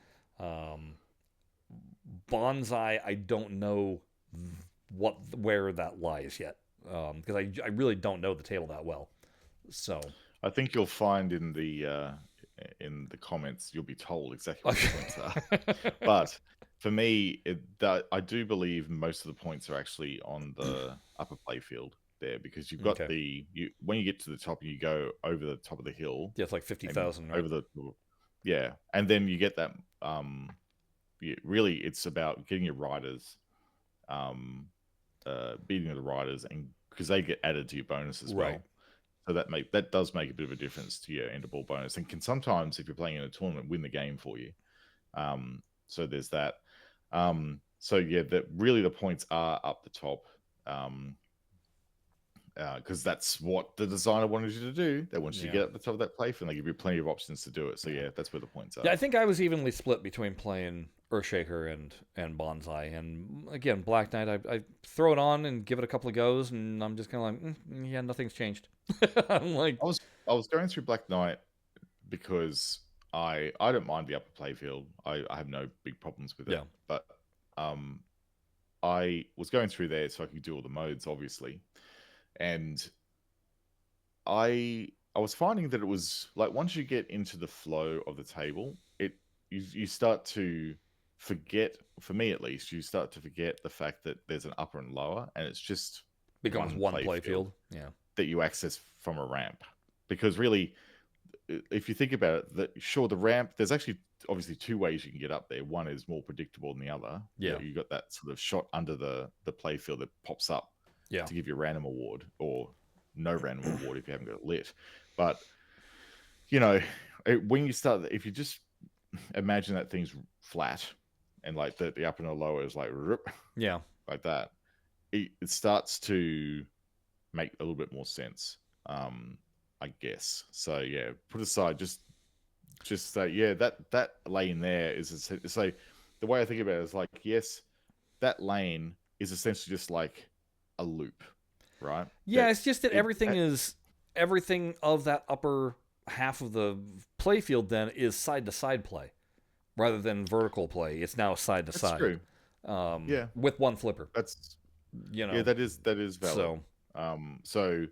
Bonsai, I don't know where that lies yet, because I really don't know the table that well. So I think you'll find in the comments, you'll be told exactly what the points are. But for me, I do believe most of the points are actually on the upper playfield there, because you've got when you get to the top, you go over the top of the hill. Yeah, it's like 50,000, right? And then you get that. Really, it's about getting your riders, beating the riders, and because they get added to your bonus as well. So that does make a bit of a difference to your end of ball bonus, and can sometimes, if you're playing in a tournament, win the game for you. So there's that. So yeah, really the points are up the top, because that's what the designer wanted you to do. They wanted you to get up the top of that playfield, and they give you plenty of options to do it. So yeah, that's where the points are. Yeah, I think I was evenly split between playing Earthshaker and Bonsai. And again, Black Knight, I throw it on and give it a couple of goes, and I'm just kind of like, yeah, nothing's changed. I'm like, I was going through Black Knight because I don't mind the upper playfield. I have no big problems with it. yeah, But um, I was going through there so I could do all the modes, obviously, and I was finding that it was like once you get into the flow of the table, you start to forget. For me, at least, you start to forget the fact that there's an upper and lower, and it's just becomes one one play play field field. Yeah, that you access from a ramp. Because really, if you think about it, sure, the ramp, there's actually obviously two ways you can get up there. One is more predictable than the other. yeah, You got that sort of shot under the play field that pops up yeah. to give you a random award, or no random award if you haven't got it lit. But when you start, if you just imagine that thing's flat and like the upper and the lower is like Yeah. like that, it starts to make a little bit more sense. I guess. So yeah, put aside just say, yeah, that lane there is so the way I think about it is like, yes, that lane is essentially just like a loop, right? Yeah, it's just that everything of that upper half of the playfield then is side to side play rather than vertical play. It's now side to That's side. true. Yeah, with one flipper. that's You yeah, know. that is valid. So So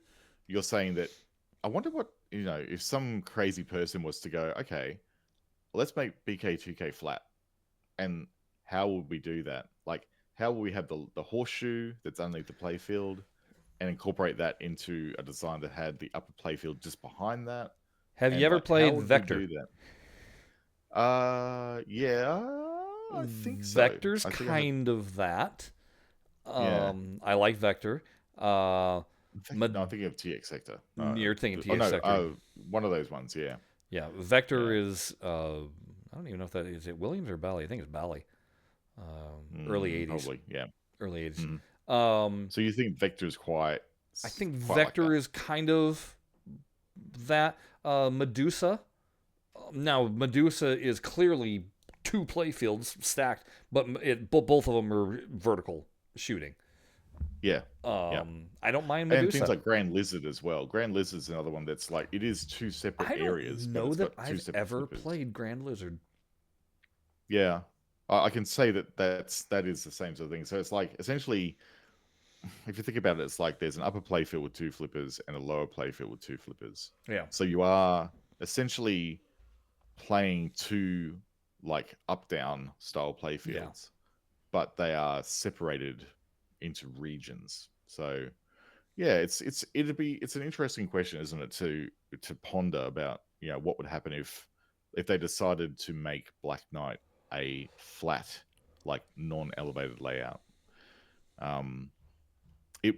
you're saying that I wonder what if some crazy person was to go, okay, let's make BK2K flat, and how would we do that? Like, how will we have the horseshoe that's underneath the playfield, and incorporate that into a design that had the upper playfield just behind that? have you And ever like, how played would we Vector? do that? Yeah, I think so. Vector's I think I have. kind of that. Yeah. I like Vector. No, I'm thinking of TX Sector. You're thinking Oh TH no, Sector. one of those ones. Yeah. Yeah, Vector Yeah. is. I don't even know if that is it Williams or Bally. I think it's Bally. Early '80s. Probably. Yeah. Early '80s. Mhm. Um, So you think Vector's I think quite like that? Vector is kind of that. Medusa. Now Medusa is clearly two playfields stacked, but both of them are vertical shooting. Yeah. Yeah. I don't mind And Medusa. things like Grand Lizard as well. Grand Lizard's another one that's like it is two separate I don't areas, but know it's that got two I've separate ever flippers. played Grand Lizard. Yeah. I can say that is the same sort of thing. So it's like essentially, if you think about it, it's like there's an upper playfield with two flippers and a lower playfield with two flippers. Yeah. So you are essentially playing two like up down style playfields, but they are separated into regions. So yeah, it's an interesting question, isn't it, to ponder about what would happen if they decided to make Black Knight a flat, like non-elevated layout. Um, it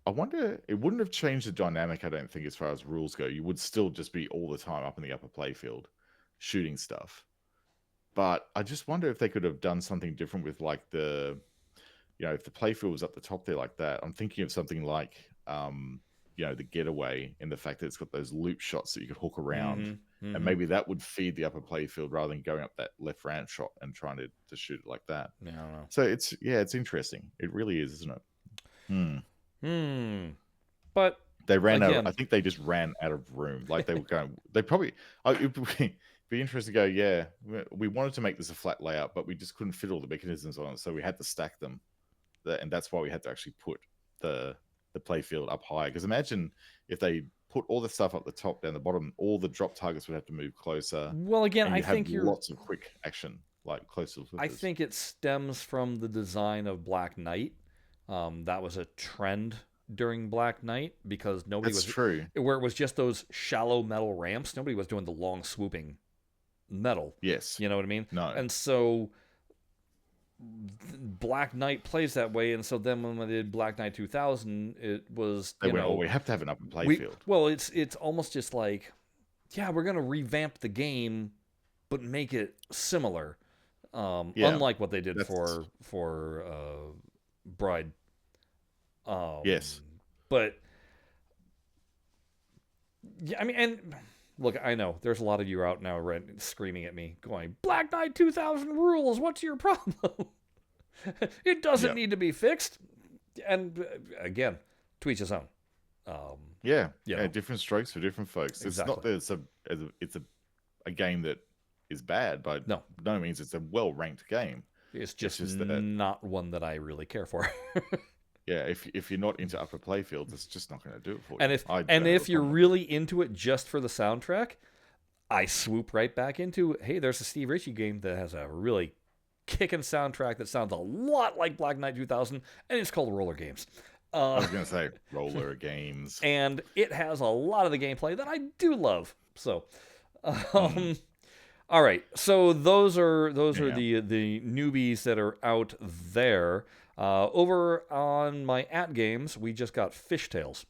I wonder, it wouldn't have changed the dynamic, I don't think, as far as rules go. You would still just be all the time up in the upper playfield shooting stuff. But I just wonder if they could have done something different with like if the playfield was up the top there like that. I'm thinking of something like the getaway, in the fact that it's got those loop shots that you could hook around. And maybe that would feed the upper playfield rather than going up that left ramp shot and trying to shoot it like that. Yeah, I don't know. So it's interesting. It really is, isn't it? But They ran out. again, I think they just ran out of room. Like they were going. They probably. It would be interesting to go. Yeah, we wanted to make this a flat layout, but we just couldn't fit all the mechanisms on it, so we had to stack them. And that's why we had to actually put the playfield up higher. Because imagine if they put all the stuff up the top, down the bottom, all the drop targets would have to move closer. well, again, and I you have think lots of quick action, like close to the I flippers. think it stems from the design of Black Knight. That was a trend during Black Knight because nobody That's was true. where it was just those shallow metal ramps. Nobody was doing the long swooping metal. Yes. You know what I mean? No. And so Black Knight plays that way, and so then when they did Black Knight 2000, it was we have to have an upper playfield. Well, it's almost just like, yeah, we're gonna revamp the game, but make it similar, unlike what they did for Bride. Yes, but yeah, I mean, and look, I know there's a lot of you out now screaming at me, going, Black Knight 2000 rules. What's your problem? It doesn't Yep. need to be fixed. And again, to each his own. Yeah, you yeah, know. different strokes for different folks. It's not Exactly. that it's a game that is bad, by No, no means. It's a well ranked game. it's It's just just that, not one that I really care for. yeah, if you're not into upper playfields, it's just not going to do it for And you. if I and don't have a if you're problem with it. really into it just for the soundtrack, I swoop right back into, hey, there's a Steve Ritchie game that has a really kicking soundtrack that sounds a lot like Black Knight 2000, and it's called Roller Games. I was going to say roller games. And it has a lot of the gameplay that I do love. So, Mm, all right. So those are yeah. the newbies that are out there. Over on my AtGames, we just got Fishtails.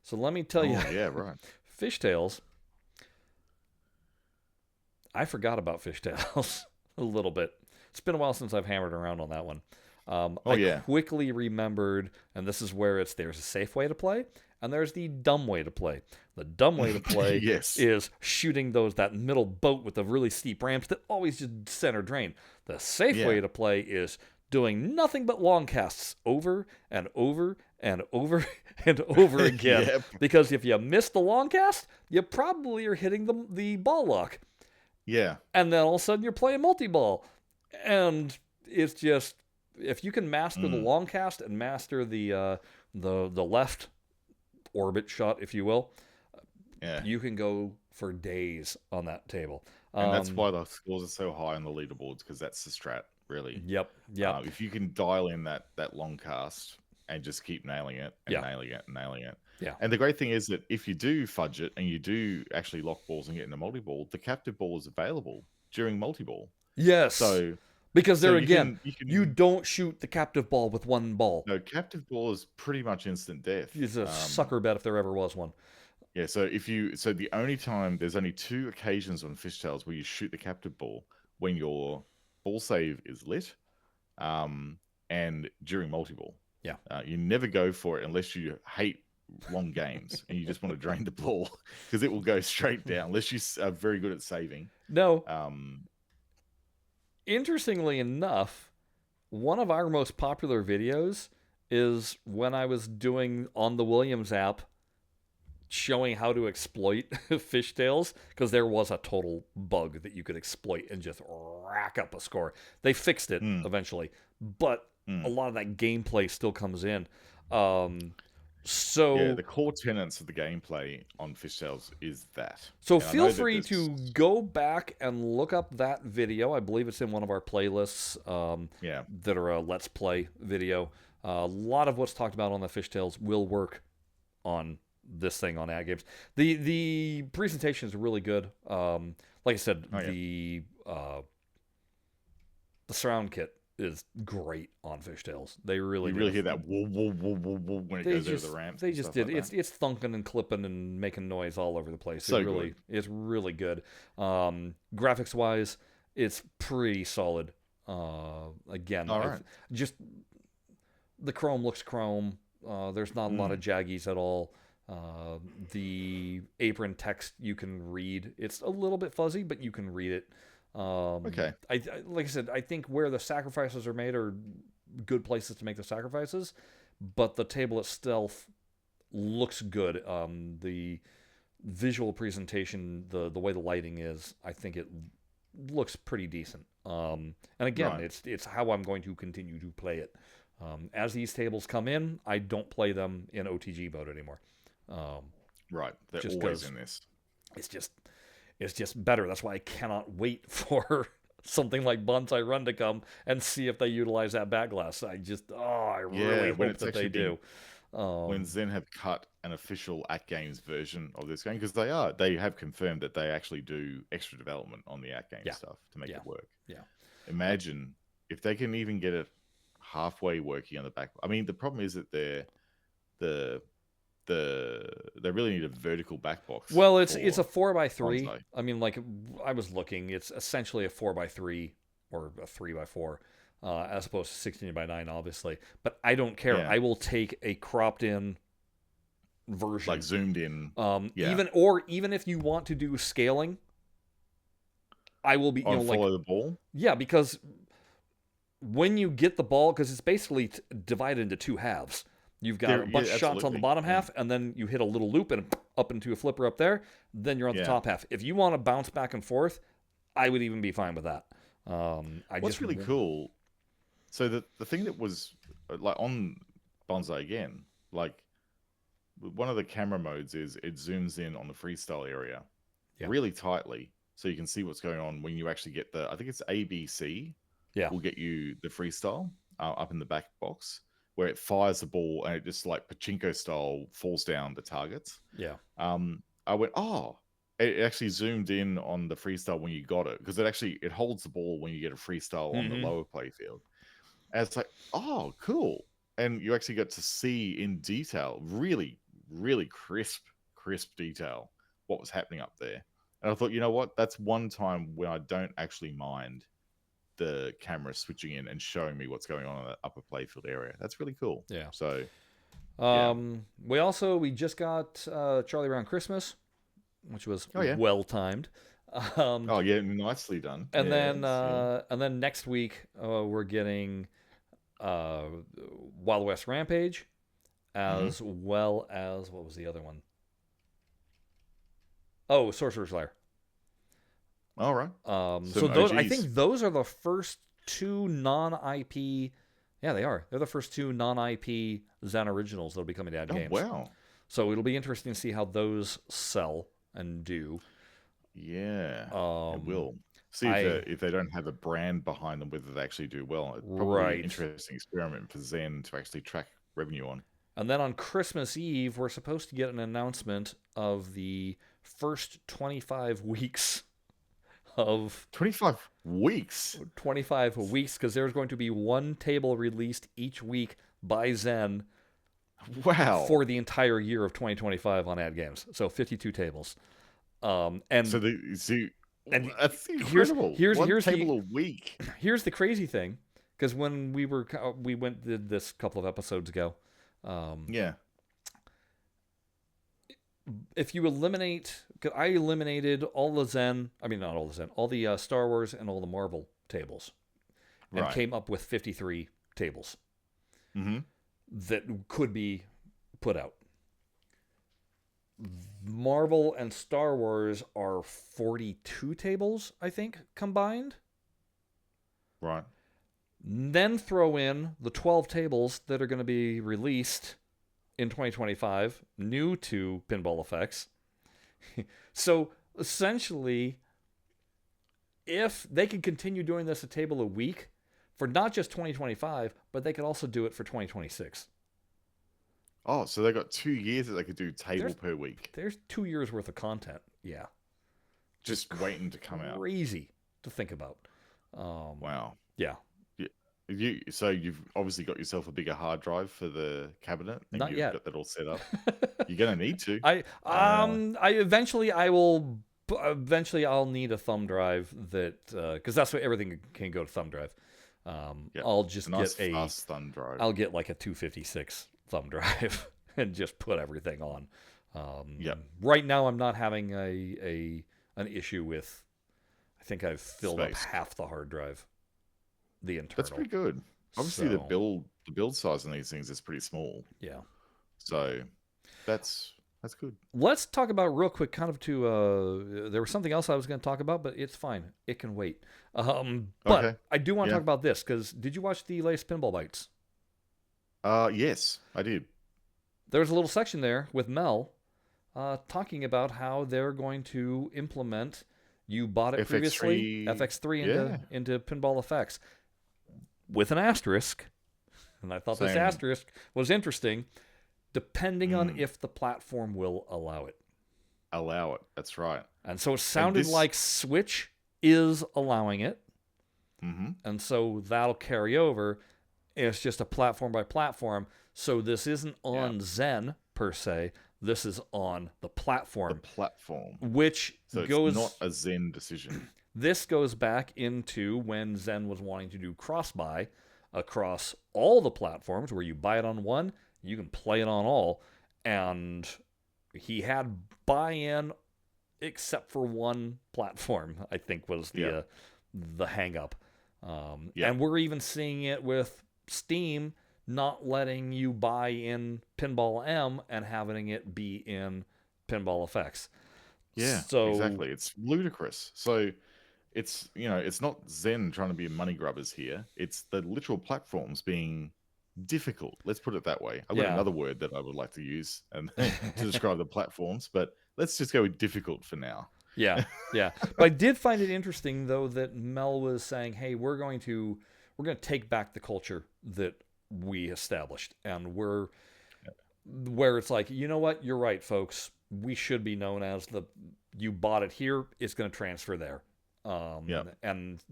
So let me tell you, Oh yeah, right. Fishtails. I forgot about Fishtails a little bit. It's been a while since I've hammered around on that one. Oh I yeah. quickly remembered, and this is where there's a safe way to play, and there's the dumb way to play. The dumb way to play Yes. is shooting that middle boat with the really steep ramps that always just center drain. The safe Yeah. way to play is doing nothing but long casts over and over and over and over again. Yep. Because if you miss the long cast, you probably are hitting the ball lock. Yeah. And then all of a sudden you're playing multi-ball. And it's just, if you can master the long cast and master the left orbit shot, if you will, Yeah. you can go for days on that table. And that's why the scores are so high on the leaderboards, because that's the strat, really. Yep. If you can dial in that long cast and just keep nailing it and Yeah. nailing it and nailing it. Yeah. And the great thing is that if you do fudge it and you do actually lock balls and get into multi-ball, the captive ball is available during multi-ball. Yes. So because there so again, you can you don't shoot the captive ball with one ball. no, captive ball is pretty much instant death. It's a sucker bet if there ever was one. Yeah, so the only time, there's only 2 occasions on Fishtails where you shoot the captive ball: when your ball save is lit, and during multi-ball. Yeah. You never go for it unless you hate long games and you just want to drain the ball, because it will go straight down unless you are very good at saving. No. Um, Interestingly enough, one of our most popular videos is when I was doing on the Williams app showing how to exploit fishtails, because there was a total bug that you could exploit and just rack up a score. They fixed it eventually, but a lot of that gameplay still comes in. So yeah, the core tenets of the gameplay on Fishtails is that. So And I feel know that free to go back and look up that video. I believe it's in one of our playlists yeah, that are a Let's Play video. A lot of what's talked about on the Fishtails will work on this thing on AtGames. The presentation is really good. Like I said, the surround kit is great on Fishtails. They really you really hear that whoa, whoa, whoa, whoa, whoa when it goes over the ramps. They just did. Like it's thunking and clipping and making noise all over the place. So good. It's really good. Graphics wise, it's pretty solid. Again, just the chrome looks chrome. There's not a lot of jaggies at all. The apron text you can read. It's a little bit fuzzy, but you can read it. Okay. Like I said, I think where the sacrifices are made are good places to make the sacrifices, but the table itself looks good. The visual presentation, the way the lighting is, I think it looks pretty decent. And again, it's how I'm going to continue to play it. As these tables come in, I don't play them in OTG mode anymore. Right, they're always in this. It's just better. That's why I cannot wait for something like Bonsai Run to come and see if they utilize that back glass. I really hope that they do. When Zen have cut an official AtGames version of this game, because they have confirmed that they actually do extra development on the AtGames stuff to make it work. Yeah. Imagine if they can even get it halfway working on the back. I mean, the problem is that they really need a vertical back box. Well, it's a 4x3. Bonsai. I mean, like I was looking, it's essentially a 4x3 or a 3x4, as opposed to 16x9, obviously. But I don't care. Yeah. I will take a cropped in version. Like zoomed in. Even if you want to do scaling, I will be follow the ball. Yeah, because when you get the ball, because it's basically divided into two halves. You've got a bunch of shots on the bottom half, and then you hit a little loop and up into a flipper up there. Then you're on the top half. If you want to bounce back and forth, I would even be fine with that. What's really cool, so the thing that was like on Bonanza again, like one of the camera modes is it zooms in on the freestyle area really tightly, so you can see what's going on when you actually get I think it's ABC. Will get you the freestyle up in the back box, where it fires the ball and it just like pachinko style falls down the targets. I went, it actually zoomed in on the freestyle when you got it, because it holds the ball when you get a freestyle on the lower play field. And it's like, oh, cool. And you actually got to see in detail, really, really crisp detail, what was happening up there. And I thought, you know what? That's one time when I don't actually mind the camera switching in and showing me what's going on in the upper playfield area. That's really cool. Yeah. So, we just got Charlie Brown Christmas, which was well timed. Nicely done. And then next week we're getting Wild West Rampage, as well as, what was the other one? Oh, Sorcerer's Lair. All right. So those, I think those are the first two non-IP. Yeah, they are. They're the first two non-IP Zen originals that'll be coming to AtGames. Oh, wow. So it'll be interesting to see how those sell and do. Yeah, it will. See if they don't have a brand behind them, whether they actually do well. It's probably an interesting experiment for Zen to actually track revenue on. And then on Christmas Eve, we're supposed to get an announcement of the first 25 weeks of 25 weeks, because there's going to be one table released each week by Zen. Wow! For the entire year of 2025 on AtGames, so 52 tables. And so that's incredible. Here's table a week. Here's the crazy thing, because when we did this a couple of episodes ago. If you eliminate, because I eliminated all the Zen, not all the Zen, all the Star Wars and all the Marvel tables, and came up with 53 tables that could be put out. Marvel and Star Wars are 42 tables, I think, combined. Right. Then throw in the 12 tables that are going to be released in 2025, new to Pinball FX. So essentially, if they could continue doing this a table a week for not just 2025, but they could also do it for 2026. Oh, so they got 2 years that they could do table per week. There's 2 years worth of content. Yeah. Just waiting to come out. Crazy to think about. Wow. Yeah. So you've obviously got yourself a bigger hard drive for the cabinet, and Not yet. Got that all set up. You're gonna need to. Eventually I'll need a thumb drive that because that's what everything can go to thumb drive. I'll just get a fast thumb drive. I'll get like a 256 thumb drive and just put everything on. Right now I'm not having an issue with. I think I've filled up half the hard drive. The internal. That's pretty good. Obviously, the build size on these things is pretty small. Yeah. So that's good. Let's talk about real quick. Kind of there was something else I was going to talk about, but it's fine. It can wait. But I do want to talk about this because did you watch the latest Pinball Bites? Yes, I did. There's a little section there with Mel talking about how they're going to implement. You bought it previously, FX3 into Pinball FX. With an asterisk, and I thought this asterisk was interesting, depending on if the platform will allow it. Allow it, that's right. And so it sounded like Switch is allowing it, and so that'll carry over. It's just a platform by platform, so this isn't on Zen, per se. This is on the platform. Which so goes... it's not a Zen decision. This goes back into when Zen was wanting to do cross-buy across all the platforms, where you buy it on one, you can play it on all. and he had buy-in except for one platform, I think was the hang-up. And we're even seeing it with Steam not letting you buy in Pinball M and having it be in Pinball FX. Yeah, So, exactly. It's ludicrous. So it's, it's not Zen trying to be money grubbers here. It's the literal platforms being difficult. Let's put it that way. I've got another word that I would like to use and to describe the platforms, but let's just go with difficult for now. Yeah. But I did find it interesting though that Mel was saying, "Hey, we're going to take back the culture that we established, and where it's like, you know what, you're right, folks. We should be known as you bought it here, it's going to transfer there." And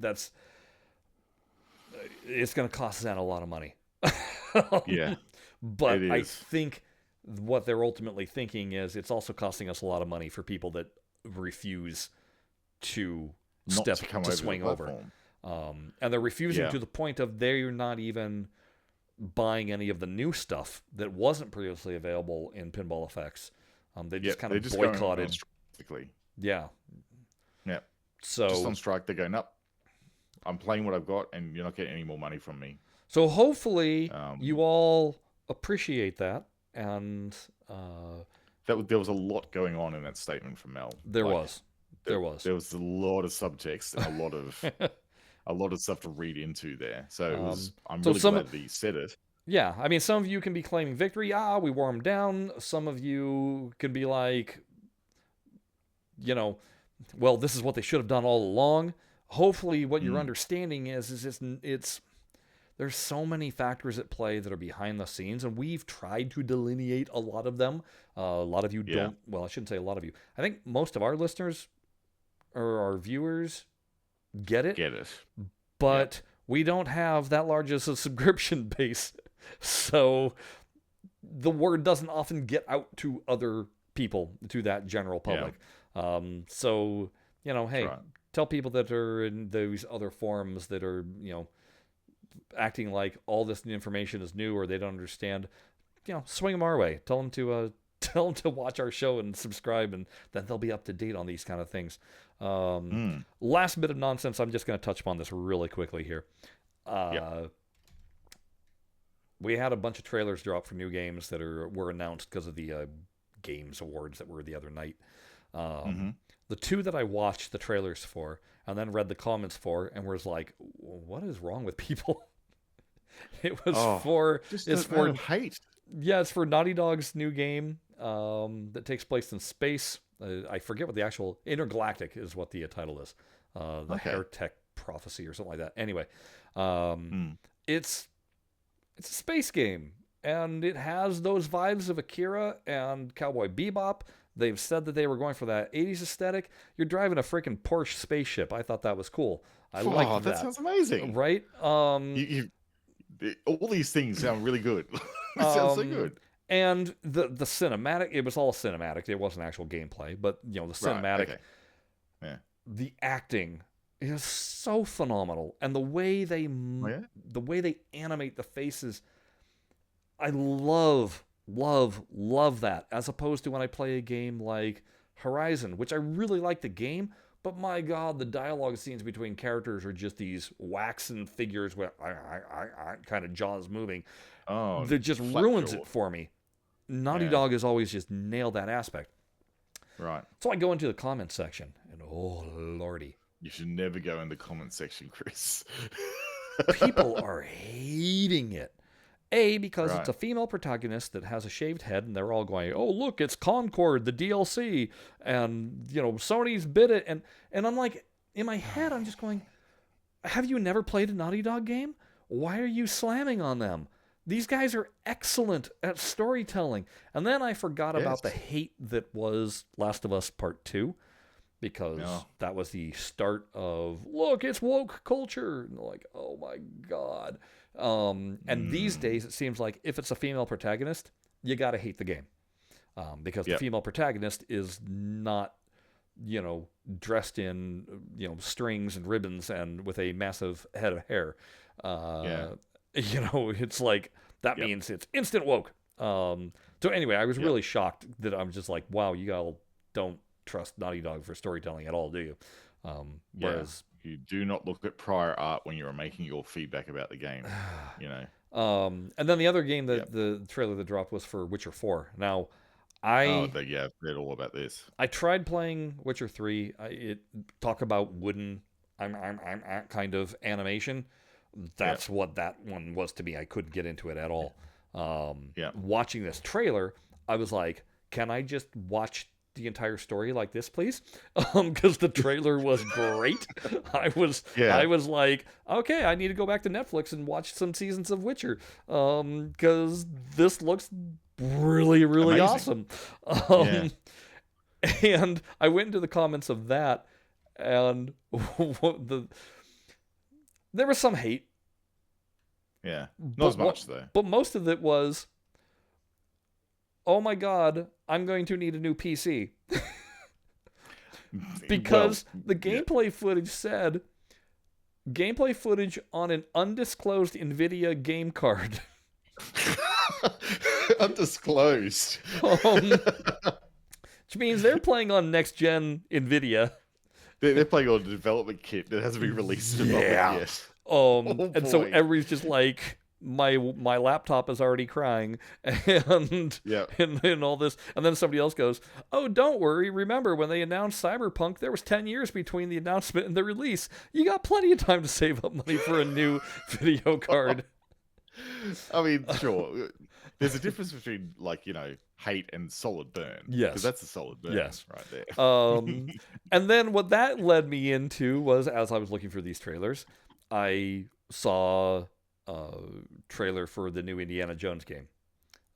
it's going to cost Zen a lot of money. Yeah. But I think what they're ultimately thinking is it's also costing us a lot of money for people that refuse to swing over. And they're refusing to the point of they're not even buying any of the new stuff that wasn't previously available in Pinball FX. They just kind of boycotted. Yeah. So just on strike, they're going, "Nope, I'm playing what I've got, and you're not getting any more money from me." So hopefully you all appreciate that, and there was a lot going on in that statement from Mel. There was a lot of subtext and a lot of stuff to read into there. So I'm really glad that he said it. Yeah, I mean, some of you can be claiming victory. We wore them down. Some of you can be like, well, this is what they should have done all along. Hopefully, what you're understanding is it's there's so many factors at play that are behind the scenes, and we've tried to delineate a lot of them. A lot of you don't. Well, I shouldn't say a lot of you. I think most of our listeners or our viewers get it. But we don't have that large as a subscription base, so the word doesn't often get out to other people, to that general public. So, hey, tell people that are in those other forums that are, acting like all this information is new or they don't understand, swing them our way. Tell them to watch our show and subscribe, and then they'll be up to date on these kind of things. Last bit of nonsense. I'm just going to touch upon this really quickly here. We had a bunch of trailers drop for new games that were announced because of the Games Awards that were the other night. The two that I watched the trailers for and then read the comments for and was like, what is wrong with people? It was for hate. Yeah, it's for Naughty Dog's new game that takes place in space. I forget what the actual Intergalactic is what the title is. The Hair Tech Prophecy or something like that. Anyway, it's a space game, and it has those vibes of Akira and Cowboy Bebop. They've said that they were going for that 80s aesthetic. You're driving a freaking Porsche spaceship. I thought that was cool. I like that. That sounds amazing. Right? All these things sound really good. It sounds so good. And the cinematic, it was all cinematic. It wasn't actual gameplay, but the cinematic, the acting is so phenomenal, and the way they animate the faces, I love that, as opposed to when I play a game like Horizon, which I really like the game, but my God, the dialogue scenes between characters are just these waxen figures with kind of jaws moving. That just ruins it for me. Naughty Dog has always just nailed that aspect. Right. So I go into the comment section, and oh lordy. You should never go in the comment section, Chris. People are hating it. Because it's a female protagonist that has a shaved head, and they're all going, "Oh, look, it's Concord, the DLC," and Sony's bid it, and I'm like, in my head, I'm just going, have you never played a Naughty Dog game? Why are you slamming on them? These guys are excellent at storytelling. And then I forgot about the hate that was Last of Us Part 2, because that was the start of, look, it's woke culture. And like, oh my God. And these days, it seems like if it's a female protagonist, you got to hate the game. Because the female protagonist is not, dressed in, strings and ribbons and with a massive head of hair. It's like, that means it's instant woke. So anyway, I was Yep. really shocked that I'm just like, wow, you all don't trust Naughty Dog for storytelling at all, do you? Whereas you do not look at prior art when you're making your feedback about the game. You know. And then the other game that Yep. the trailer that dropped was for Witcher 4. Now, I've read all about this. I tried playing Witcher 3. Talk about wooden, I'm kind of animation. That's what that one was to me. I couldn't get into it at all. Watching this trailer, I was like, can I just watch the entire story like this, please? Because the trailer was great. I was like, okay, I need to go back to Netflix and watch some seasons of Witcher, because this looks really, really amazing. Awesome. And I went into the comments of that, and there was some hate. Yeah, not as much though. But most of it was, oh my god, I'm going to need a new PC. Because the gameplay footage said, gameplay footage on an undisclosed NVIDIA game card. Undisclosed. Which means they're playing on next-gen NVIDIA. They're playing on a development kit that hasn't been released yet. And so everybody's just like, my laptop is already crying, and all this, and then somebody else goes, oh, don't worry, remember when they announced Cyberpunk, there was 10 years between the announcement and the release. You got plenty of time to save up money for a new video card. I mean, sure, there's a difference between, like, you know, hate and solid burn. Yes, because that's a solid burn. Yes, right there. And then what that led me into was, as I was looking for these trailers, I saw trailer for the new Indiana Jones game.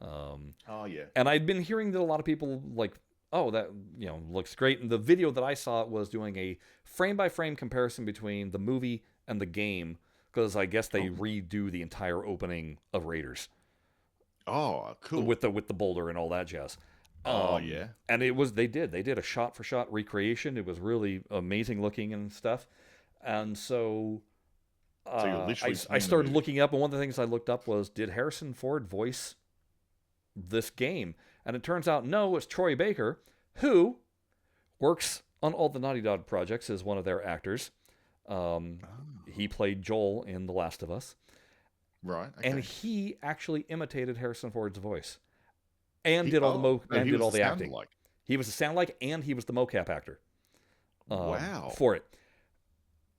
And I'd been hearing that a lot of people like, oh, that, you know, looks great. And the video that I saw was doing a frame-by-frame comparison between the movie and the game, because I guess they redo the entire opening of Raiders. Oh, cool. With the boulder and all that jazz. And they did a shot-for-shot recreation. It was really amazing looking and stuff. And so I started looking up, and one of the things I looked up was, did Harrison Ford voice this game? And it turns out, no, it's Troy Baker, who works on all the Naughty Dog projects as one of their actors. He played Joel in The Last of Us. Right. Okay. And he actually imitated Harrison Ford's voice. And did all the acting. Like. He was the sound like, and he was the mocap actor. Wow. For it.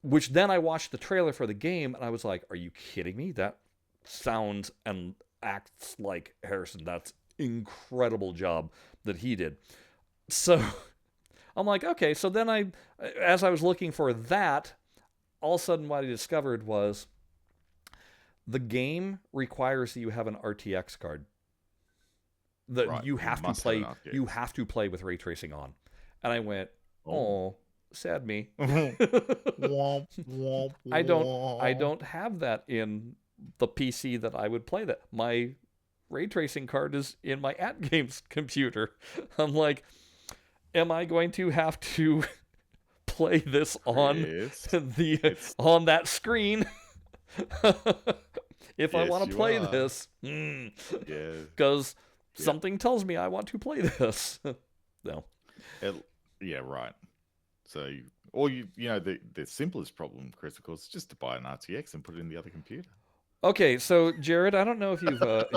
Which then I watched the trailer for the game, and I was like, are you kidding me? That sounds and acts like Harrison. That's incredible job that he did. So I'm like, okay. So then as I was looking for that, all of a sudden what I discovered was the game requires that you have an RTX card. You have to play with ray tracing on. And I went, oh, sad me. I don't have that in the PC that I would play that. My ray tracing card is in my AtGames computer. I'm like, am I going to have to play this on on that screen if I want to play this? Because something tells me I want to play this. No. Right. So, or you know, the simplest problem, Chris, of course, is just to buy an RTX and put it in the other computer. Okay, so Jared, I don't know if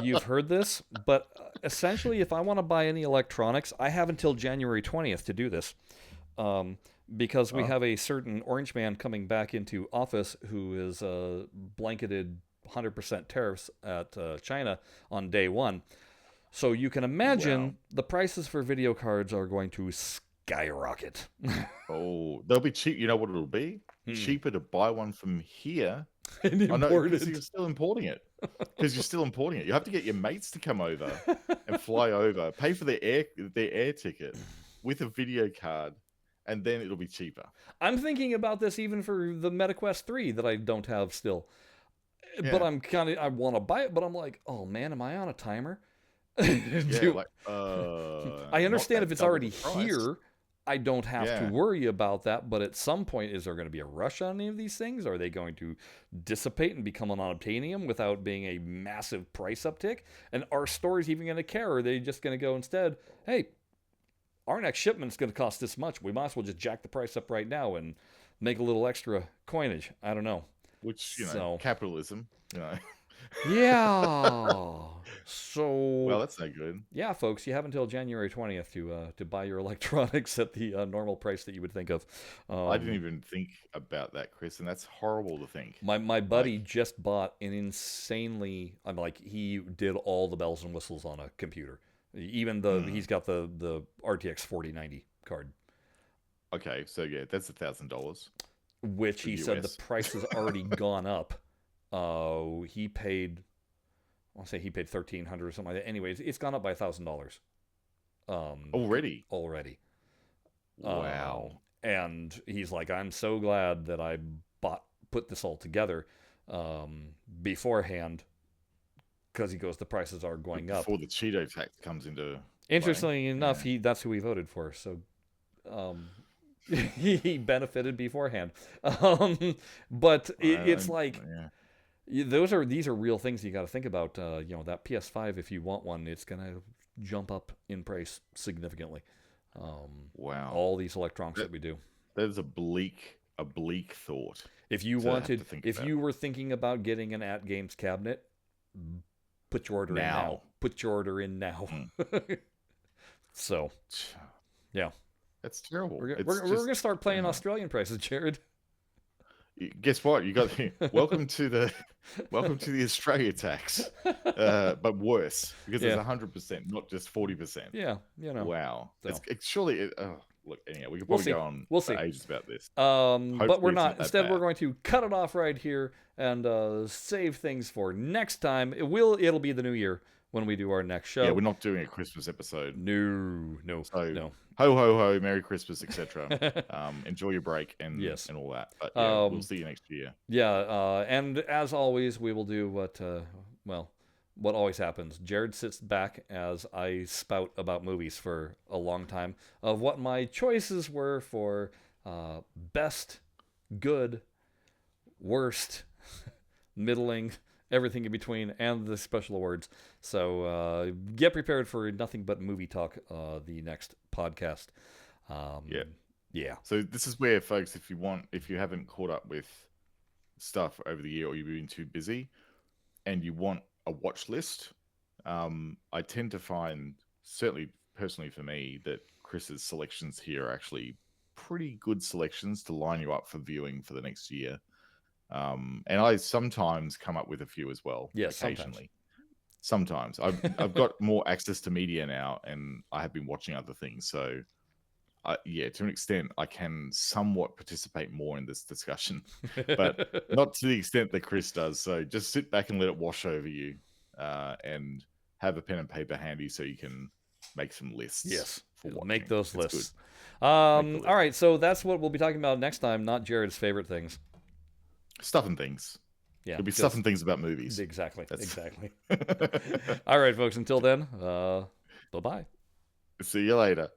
you've heard this, but essentially, if I want to buy any electronics, I have until January 20th to do this, because we have a certain orange man coming back into office who is blanketed 100% tariffs at China on day one. So you can imagine the prices for video cards are going to skyrocket. They'll be cheap. You know what it'll be? Cheaper to buy one from here. And import it. You're still importing it. Because you're still importing it. You have to get your mates to come over and fly over, pay for their air ticket with a video card, and then it'll be cheaper. I'm thinking about this even for the MetaQuest 3 that I don't have still. But I want to buy it, but I'm like, oh man, am I on a timer? I understand if it's already here, I don't have to Yeah. worry about that, but at some point, is there going to be a rush on any of these things? Are they going to dissipate and become unobtainium without being a massive price uptick? And are stores even going to care? Or are they just going to go instead, hey, our next shipment's going to cost this much. We might as well just jack the price up right now and make a little extra coinage. I don't know. Which, capitalism, Yeah. So, Well, that's no good. yeah, folks, you have until January 20th to buy your electronics at the normal price that you would think of. I didn't even think about that, Chris, and that's horrible to think. My buddy just bought an insanely, he did all the bells and whistles on a computer. Even he's got the RTX 4090 card. Okay, so yeah, that's $1,000. Which he said the price has already gone up. He paid, I'll say he paid $1,300 or something like that. Anyways, it's gone up by $1,000. Already. Wow. And he's like, I'm so glad that I put this all together beforehand, because he goes, the prices are going up before the Cheeto tax comes into. Interestingly enough, that's who he voted for. So. He benefited beforehand, but it's like these are real things you got to think about. That PS5, if you want one, it's gonna jump up in price significantly. Wow! All these electronics that we do. That is a bleak thought. If you were thinking about getting an AtGames cabinet, put your order in now. Put your order in now. So, yeah. That's terrible. We're going to start playing Australian prices, Jared. Guess what? You got welcome to the Australia tax, but worse, because it's 100%, not just 40%. Yeah, Wow. So. It's surely. Look, anyhow, we could probably go on for ages about this. But we're not. Instead, we're going to cut it off right here and save things for next time. It'll be the new year when we do our next show. Yeah, we're not doing a Christmas episode. No. So, ho ho ho, Merry Christmas, etc. Enjoy your break and all that. But we'll see you next year. Yeah, and as always, we will do what always happens. Jared sits back as I spout about movies for a long time of what my choices were for best, good, worst, middling, everything in between, and the special awards. So get prepared for nothing but movie talk the next podcast. Yeah. So this is where, folks, if you haven't caught up with stuff over the year, or you've been too busy and you want a watch list, I tend to find, certainly personally for me, that Chris's selections here are actually pretty good selections to line you up for viewing for the next year. And I sometimes come up with a few as well. Yes, occasionally. Sometimes. I've got more access to media now, and I have been watching other things. So, to an extent, I can somewhat participate more in this discussion, but not to the extent that Chris does. So just sit back and let it wash over you, and have a pen and paper handy so you can make some lists. Yes, make those lists. All right, so that's what we'll be talking about next time. Not Jared's favorite things. Stuff and things. Yeah, it'll be stuff and things about movies. Exactly. All right, folks. Until then, bye-bye. See you later.